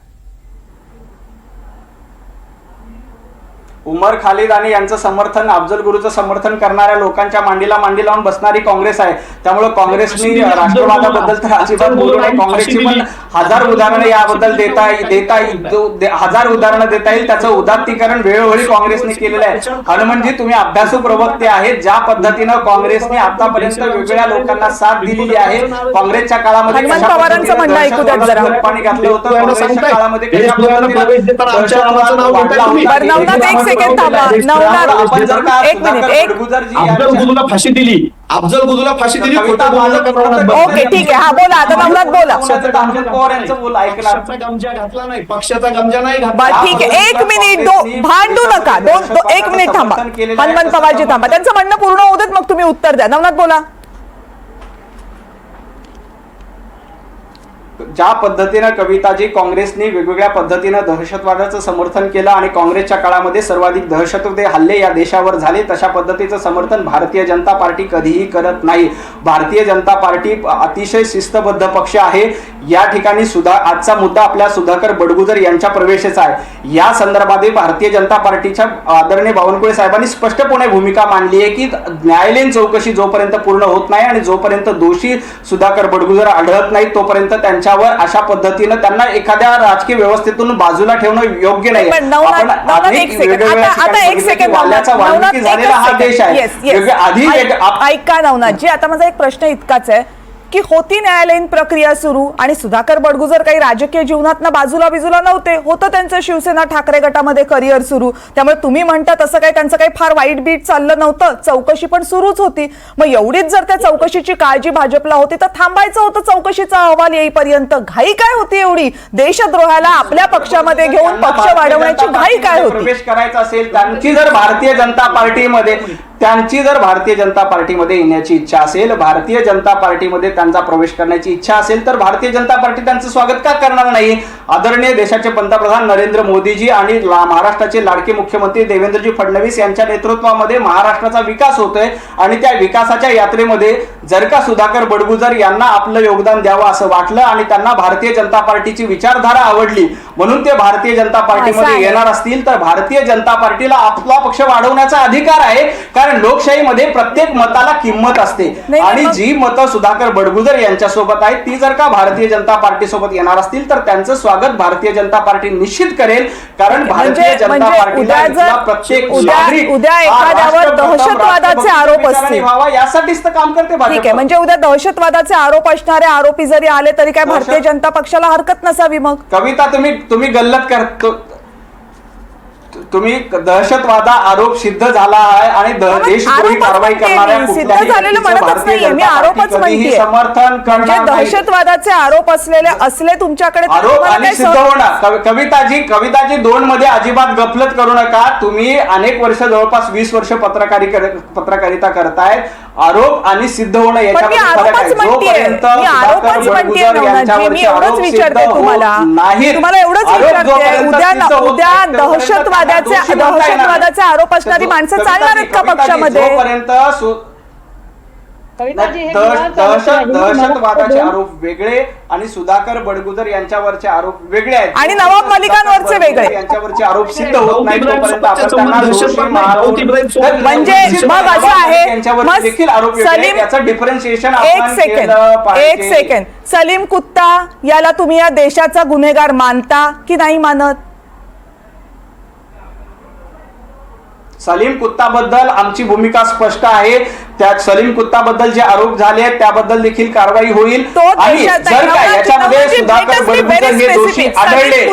उमर खालिद आणि यांचं समर्थन, अफजल गुरुचं समर्थन करणाऱ्या लोकांच्या मांडीला मांडी लावून बसणारी काँग्रेस आहे. त्यामुळे काँग्रेसनी राष्ट्रवादाबद्दल तर अजिबात बोलू नये. काँग्रेसची पण 1000 उदाहरणं याबद्दल हजार उदाहरणं देता येईल. त्याचं उदात्तीकरण वेळोवेळी काँग्रेसने केलेलं आहे. हनुमंतजी, तुम्ही अभ्यासू प्रवक्ते आहेत. ज्या पद्धतीनं काँग्रेसने आतापर्यंत वेगवेगळ्या लोकांना साथ दिलेली आहे, काँग्रेसच्या काळामध्ये पवारांचं म्हणणं ऐकू द्या जरा. पाणी घातलं होतं. काँग्रेसच्या काळामध्ये नवनाथ, एक सेकंड थांबा. आपण जर नवनाथ का एक मिनिट, सुधाकर एक बडगुजरजी अफजल यांच्या- गुरुला फाशी दिली, अफजल गुरुला फाशी दिली, कविता खोटं बोलणं करणारा ओके ठीक आहे, हा बोला आता नवनाथ बोला. अजित पवार यांचं बोल ऐकलं. पक्षाचा गमजा घातला नाही, पक्षाचा गमजा नाही बरं घातला. ठीक आहे, एक मिनिट भांडू नका, एक मिनिट थांबा. हनुमंत पवारजी थांबा, त्यांचं म्हणणं पूर्ण होऊ देत, मग तुम्ही उत्तर द्या. नवनाथ बोला. ज्या पद्धतीनं कविताजी काँग्रेसने वेगवेगळ्या पद्धतीनं दहशतवादाचं समर्थन केलं आणि काँग्रेसच्या काळामध्ये सर्वाधिक दहशतवादी हल्ले या देशावर झाले, तशा पद्धतीचं समर्थन भारतीय जनता पार्टी कधीही करत नाही. भारतीय जनता पार्टी अतिशय शिस्तबद्ध पक्ष आहे. या ठिकाणी सुद्धा आजचा मुद्दा आपल्या सुधाकर बडगुजर यांच्या प्रवेशाचा आहे. या संदर्भात भारतीय जनता पार्टीच्या आदरणीय बावनकुळे साहेबांनी स्पष्टपणे भूमिका मांडली आहे की न्यायालयीन चौकशी जोपर्यंत पूर्ण होत नाही आणि जोपर्यंत दोषी सुधाकर बडगुजर आढळत नाही तोपर्यंत त्यांच्यावर अशा पद्धतीनं त्यांना एखाद्या राजकीय व्यवस्थेतून बाजूला ठेवणं योग्य नाही. पण नवनाथ एक सेकंड, आता एक सेकंड वाल्मिकी झालेला हा देश आहे. आधी ऐका नवनाथजी, आता माझा एक प्रश्न इतकाच आहे की होती न्यायालयीन प्रक्रिया सुरू आणि सुधाकर बडगुजर काही राजकीय जीवनात बाजूला नव्हते, होतं त्यांचं शिवसेना ठाकरे गटामध्ये करिअर सुरू. त्यामुळे तुम्ही म्हणता तसं काही त्यांचं काही फार वाईट बीट चाललं नव्हतं, चौकशी पण सुरूच होती. मग एवढीच जर त्या चौकशीची काळजी भाजपला होती तर थांबायचं होतं चौकशीचा अहवाल येईपर्यंत. घाई काय होती एवढी? देशद्रोहाला आपल्या पक्षामध्ये घेऊन पक्ष वाढवण्याची घाई काय होती? प्रवेश करायचा असेल, त्यांची जर भारतीय जनता पार्टीमध्ये येण्याची इच्छा असेल, भारतीय जनता पार्टीमध्ये त्यांचा प्रवेश करण्याची इच्छा असेल, तर भारतीय जनता पार्टी त्यांचं स्वागत का करणार नाही? आदरणीय देशाचे पंतप्रधान नरेंद्र मोदीजी आणि महाराष्ट्राचे लाडके मुख्यमंत्री देवेंद्रजी फडणवीस यांच्या नेतृत्वामध्ये महाराष्ट्राचा विकास होतोय आणि त्या विकासाच्या यात्रेमध्ये जर का सुधाकर बडगुजर यांना आपलं योगदान द्यावं असं वाटलं आणि त्यांना भारतीय जनता पार्टीची विचारधारा आवडली म्हणून ते भारतीय जनता पार्टीमध्ये येणार असतील, तर भारतीय जनता पार्टीला आपला पक्ष वाढवण्याचा अधिकार आहे. कारण लोकशाहीमध्ये प्रत्येक मताला किंमत असते आणि जी मतं सुधाकर बडगुजर यांच्या सोबत आहेत ती जर का भारतीय जनता पार्टी सोबत येणार असतील तर त्यांचं स्वागत भारतीय जनता पार्टी निश्चित करेल. कारण भारतीय जनता पार्टीला प्रत्येक उद्या एखाद्यावर दहशतवादाचे आरोप असतील यासाठीच तर काम करते. ठीक आहे, म्हणजे उद्या दहशतवादाचे आरोप असणारे आरोपी जरी आले तरी काय भारतीय जनता पक्षाला हरकत नसावी? मग कविता तुम्ही गल्लत करतो, तुम्ही दहशतवादा आरोप सिद्ध झाला आहे आणि देशद्रोही कारवाई करणाऱ्या सिद्ध झालेलं म्हणतच नाहीये मी, आरोपच म्हणते. समर्थन करणार दहशतवादाचे आरोप असले तुमच्याकडे आरोप आणि सिद्ध होणार. कविताजी 2 मध्ये अजिबात गफलत करू नका. तुम्ही अनेक वर्ष जवळपास 20 वर्ष पत्रकारिता करतायत. आरोप आणि सिद्ध होणं याच्यामध्ये फरक आहे. जोपर्यंत उद्या दहशतवादाचे आरोप असणारी माणसं चालणार आहेत का पक्षामध्ये? दहशतवादाचे आरोप वेगळे आणि सुधाकर बडगुजर यांच्यावरचे आरोप वेगळे आहेत आणि नवाब मलिकांवरचे वेगळे. यांच्यावरचे आरोप सिद्ध होत नाही तोपर्यंत आपण त्यांना म्हणजे मग असं आहे, यांच्यावर देखील आरोप सलीम याचं डिफरन्शिएशन एक सेकंड सलीम कुत्ता याला तुम्ही या देशाचा गुन्हेगार मानता की नाही मानत? सलीम कुत्ताबद्दल आमची भूमिका स्पष्ट आहे. त्या सलीम कुत्ताबद्दल जे आरोप झाले आहेत त्याबद्दल देखील कारवाई होईल आणि जर का याच्यामध्ये सुधाकर बडगुजर हे दोषी आढळले,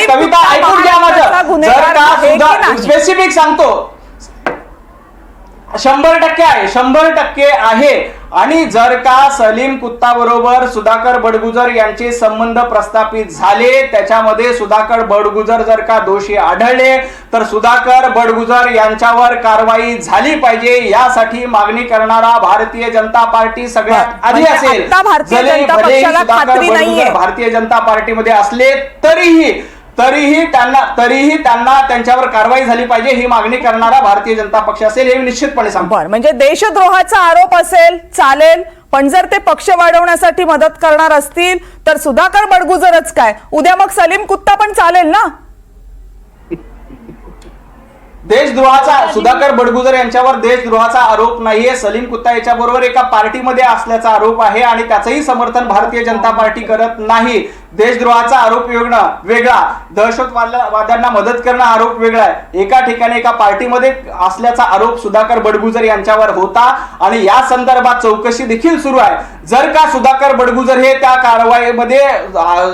कविता ऐकून घ्या माझं, जर का स्पेसिफिक सांगतो 100% आहे आणि जर का सलीम कुत्ता बरोबर सुधाकर बडगुजर यांचे संबंध प्रस्थापित झाले, त्याच्यामध्ये सुधाकर बडगुजर जर का दोषी आढळले तर सुधाकर बडगुजर यांच्यावर कारवाई झाली पाहिजे यासाठी मागणी करणारा भारतीय जनता पार्टी सगळ्यात आधी असेल. भारतीय जनता पार्टीमध्ये असले तरीही त्यांना त्यांच्यावर कारवाई झाली पाहिजे ही मागणी करणारा भारतीय जनता पक्ष असेल हे निश्चितपणे सांगतो. म्हणजे देशद्रोहाचा आरोप असेल चालेल, पण जर ते पक्ष वाढवण्यासाठी मदत करणार असतील तर सुधाकर बडगुजरच काय, उद्या मग सलीम कुत्ता पण चालेल ना? देशद्रोहाचा सुधाकर बडगुजर यांच्यावर देशद्रोहाचा आरोप नाहीये. सलीम कुत्ता याच्याबरोबर एका पार्टीमध्ये असल्याचा आरोप आहे आणि त्याचंही समर्थन भारतीय जनता पार्टी करत नाही. देशद्रोहाचा आरोप वेगळा, दहशतवाद्यांना मदत करणं आरोप वेगळा आहे. एका ठिकाणी एका पार्टीमध्ये असल्याचा आरोप सुधाकर बडगुजर यांच्यावर होता आणि या संदर्भात चौकशी देखील सुरू आहे. जर का सुधाकर बडगुजर हे त्या कारवाईमध्ये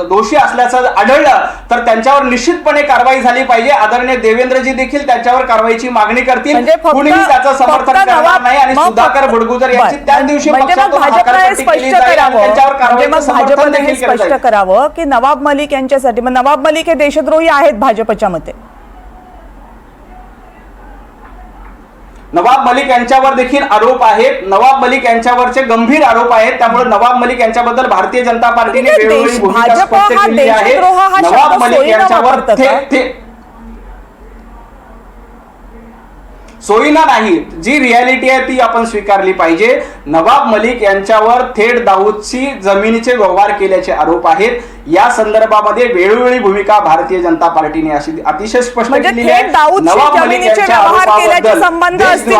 दोषी असल्याचं आढळलं तर त्यांच्यावर निश्चितपणे कारवाई झाली पाहिजे. आदरणीय देवेंद्रजी देखील त्यांच्यावर कारवाईची मागणी करतील. म्हणजे कुणीही त्याचं समर्थन करणार नाही आणि सुधाकर बडगुजर यांची त्याच दिवशी पक्षातून हकालपट्टी केली जाईल आणि त्यांच्यावर कारवाईचं समर्थन देखील केलं स्पष्ट जाईल. करावं की नवाब मलिक यांच्यासाठी, मग नवाब मलिक हे देशद्रोही आहेत भाजपच्या मते? नवाब मलिक यांच्यावर देखील आरोप आहेत. नवाब मलिक यांच्यावरचे गंभीर आरोप आहेत. त्यामुळे नवाब मलिक यांच्याबद्दल भारतीय जनता पार्टीने वेळोवेळी भूमिका स्पष्ट केली आहे. नवाब मलिक यांच्यावर सोयीना नाही, जी रियालिटी आहे ती आपण स्वीकारली पाहिजे. नवाब मलिक यांच्यावर थेट दाऊदची जमिनीचे व्यवहार केल्याचे आरोप आहेत. या संदर्भामध्ये वेळोवेळी भूमिका भारतीय जनता पार्टीने अशी अतिशय स्पष्ट केलेली आहे. नवाब मलिक यांच्या व्यवहार संबंध असतील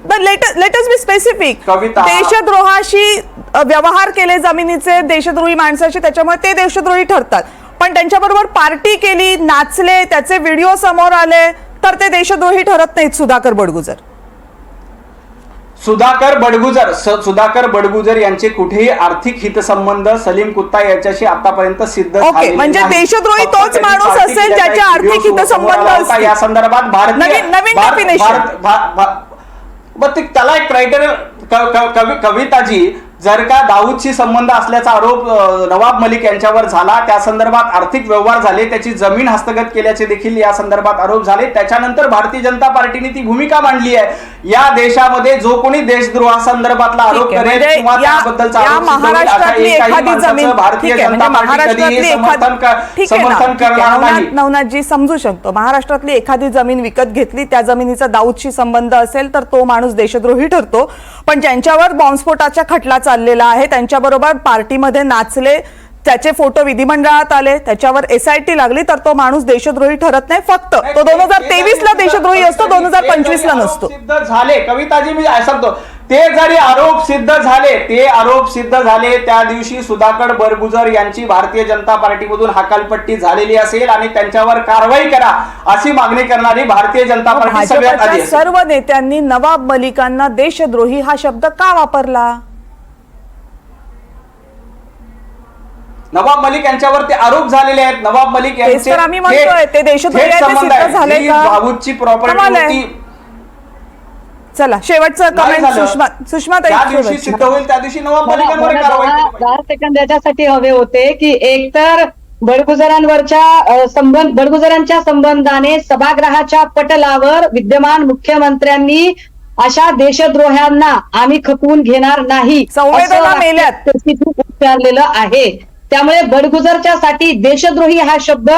तर लेट अस बी स्पेसिफिक. देशद्रोहाशी व्यवहार केले जमिनीचे, देशद्रोही माणसाशी, त्याच्यामुळे ते देशद्रोही ठरतात. पण त्यांच्याबरोबर पार्टी केली, नाचले, त्याचे व्हिडिओ समोर आले तर ते देशद्रोही ठरत नाहीत. सुधाकर बडगुजर यांचे कुठेही आर्थिक हितसंबंध सलीम कुत्ता यांच्याशी आतापर्यंत सिद्ध झाले म्हणजे देशद्रोही तोच माणूस असेल ज्याचे आर्थिक हितसंबंध असतील. या संदर्भात भारतीय नवीन डेफिनेशन त्याला एक क्रायटेरिया कविताजी, जर का दाऊदशी संबंध असल्याचा आरोप नवाब मलिक यांच्यावर झाला, त्या संदर्भात आर्थिक व्यवहार झाले, त्याची जमीन हस्तगत केल्याचे देखील या संदर्भात आरोप झाले, त्याच्यानंतर भारतीय जनता पार्टीने ती भूमिका मांडली आहे. या देशामध्ये जो कोणी देशद्रोहासंदर्भातला आरोप करेल किंवा त्याबद्दलचा आरोप महाराष्ट्रातली एखादी जमीन, भारतीय जनता पार्टी समर्थन करणार नाही. नवनाथजी समजू शकतो, महाराष्ट्रातली एखादी जमीन विकत घेतली, त्या जमिनीचा दाऊदशी संबंध असेल तर तो माणूस देशद्रोही ठरतो. पण ज्यांच्यावर बॉम्बस्फोटाचा खटला चाललेला आहे, त्यांच्याबरोबर पार्टीमध्ये नाचले, त्याचे फोटो विधिमंडळात आले, त्याच्यावर SIT लागली, तर तो माणूस देशद्रोही ठरत नाही. फक्त तो 2023 ला देशद्रोही असतो, 2025 ला नसतो. सिद्ध झाले कविताजी, मी सांगतो, ते जरी आरोप सिद्ध झाले त्या दिवशी सुधाकर बडगुजर यांची भारतीय जनता पार्टीमधून हकालपट्टी झालेली असेल आणि त्यांच्यावर कारवाई करा अशी मागणी करणारी भारतीय जनता पार्टी सगळ्यात आधी असेल. सर्व नेत्यांनी नवाब मलिकांना देशद्रोही हा शब्द का वापरला? नवाब मलिक यांच्यावर ते आरोप झालेले आहेत. नवाब मलिक यांचे आम्ही म्हणतोय ते देशद्रोही सिद्ध झाले का? दाऊदची प्रॉपर्टी होती. चला शेवटचं कमेंट सुषमा त्या दिवशी सिद्ध होईल त्या दिवशी नवाब मलिकांवर कारवाई केली पाहिजे. 10 सेकंद याच्यासाठी हवे होते की एकतर बडगुजरांच्या संबंधाने सभागृहाच्या पटलावर विद्यमान मुख्यमंत्र्यांनी अशा देशद्रोह्यांना आम्ही खपवून घेणार नाही संवेदना मेल्यात उच्चारलेलं आहे. त्यामुळे बडगुजरच्या साठी देशद्रोही हा शब्द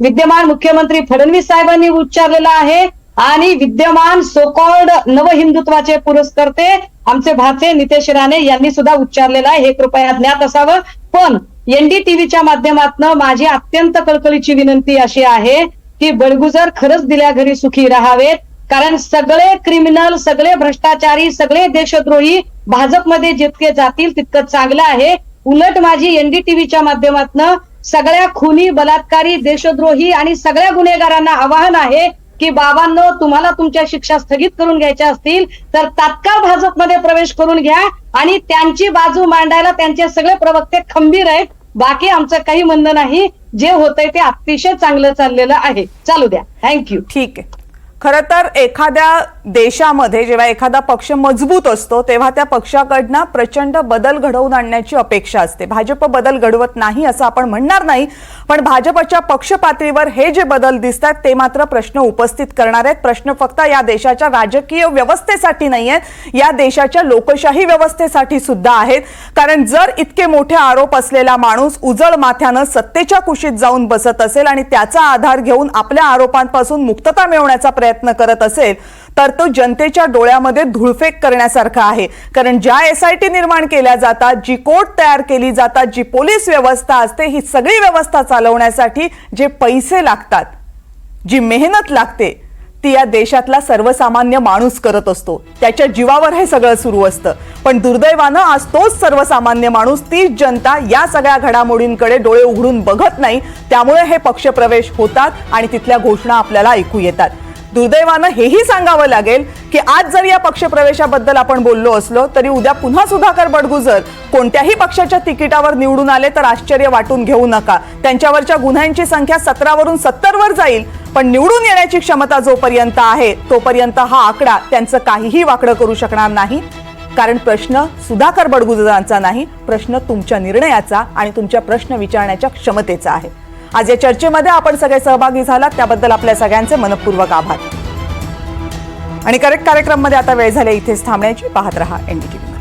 विद्यमान मुख्यमंत्री फडणवीस साहेबांनी उच्चारलेला आहे आणि विद्यमान सोकॉल्ड नवहिंदुत्वाचे पुरस्कर्ते आमचे भाचे नितेश राणे यांनी सुद्धा उच्चारलेला आहे. हे कृपया ज्ञात असावं. पण NDTVच्या माध्यमातून माझी अत्यंत कळकळीची विनंती अशी आहे की बडगुजर खरंच दिल्या घरी सुखी राहावेत, कारण सगळे क्रिमिनल, सगळे भ्रष्टाचारी, सगळे देशद्रोही भाजपमध्ये जितके जातील तितकं चांगलं आहे. उलट माझी NDTVच्या माध्यमातून सगळ्या खुनी, बलात्कारी, देशद्रोही आणि सगळ्या गुन्हेगारांना आवाहन आहे की बाबांनो, तुम्हाला तुमच्या शिक्षा स्थगित करून घ्यायच्या असतील तर तात्काळ भाजपमध्ये प्रवेश करून घ्या आणि त्यांची बाजू मांडायला त्यांचे सगळे प्रवक्ते खंबीर आहेत. बाकी आमचं काही म्हणणं नाही. जे होतंय ते अतिशय चांगलं चाललेलं आहे. चालू द्या. थँक्यू. ठीक आहे. खरं तर एखाद्या देशामध्ये जेव्हा एखादा पक्ष मजबूत असतो तेव्हा त्या पक्षाकडनं प्रचंड बदल घडवून आणण्याची अपेक्षा असते. भाजप बदल घडवत नाही असं आपण म्हणणार नाही, पण भाजपच्या पक्ष पातळीवर हे जे बदल दिसतात ते मात्र प्रश्न उपस्थित करणार आहेत. प्रश्न फक्त या देशाच्या राजकीय व्यवस्थेसाठी नाही आहेत, या देशाच्या लोकशाही व्यवस्थेसाठी सुद्धा आहेत. कारण जर इतके मोठे आरोप असलेला माणूस उजळ माथ्यानं सत्तेच्या कुशीत जाऊन बसत असेल आणि त्याचा आधार घेऊन आपल्या आरोपांपासून मुक्तता मिळवण्याचा प्रयत्न करत असेल तर तो जनतेच्या डोळ्यामध्ये धुळफेक करण्यासारखा आहे. कारण ज्या SIT निर्माण केल्या जातात, जी कोर्ट तयार केली जातात, जी पोलीस व्यवस्था असते, ही सगळी व्यवस्था चालवण्यासाठी जे पैसे लागतात, जी मेहनत लागते, ती या देशातला सर्वसामान्य माणूस करत असतो. त्याच्या जीवावर हे सगळं सुरू असतं. पण दुर्दैवानं आज तोच सर्वसामान्य माणूस, तीच जनता या सगळ्या घडामोडींकडे डोळे उघडून बघत नाही. त्यामुळे हे पक्षप्रवेश होतात आणि तिथल्या घोषणा आपल्याला ऐकू येतात. दुर्दैवानं हेही सांगावं लागेल की आज जर या पक्षप्रवेशाबद्दल आपण बोललो असलो तरी उद्या पुन्हा सुधाकर बडगुजर कोणत्याही पक्षाच्या तिकिटावर निवडून आले तर आश्चर्य वाटून घेऊ नका. त्यांच्यावरच्या गुन्ह्यांची संख्या 17 वरून 70 वर जाईल, पण निवडून येण्याची क्षमता जोपर्यंत आहे तोपर्यंत हा आकडा त्यांचं काहीही वाकडं करू शकणार नाही. कारण प्रश्न सुधाकर बडगुजरांचा नाही, प्रश्न तुमच्या निर्णयाचा आणि तुमच्या प्रश्न विचारण्याच्या क्षमतेचा आहे. आज या चर्चेमध्ये आपण सगळे सहभागी झालात त्याबद्दल आपल्या सगळ्यांचे मनपूर्वक आभार. आणि करेक्ट कार्यक्रममध्ये आता वेळ झाली इथेच थांबण्याची. पाहत रहा NDTV.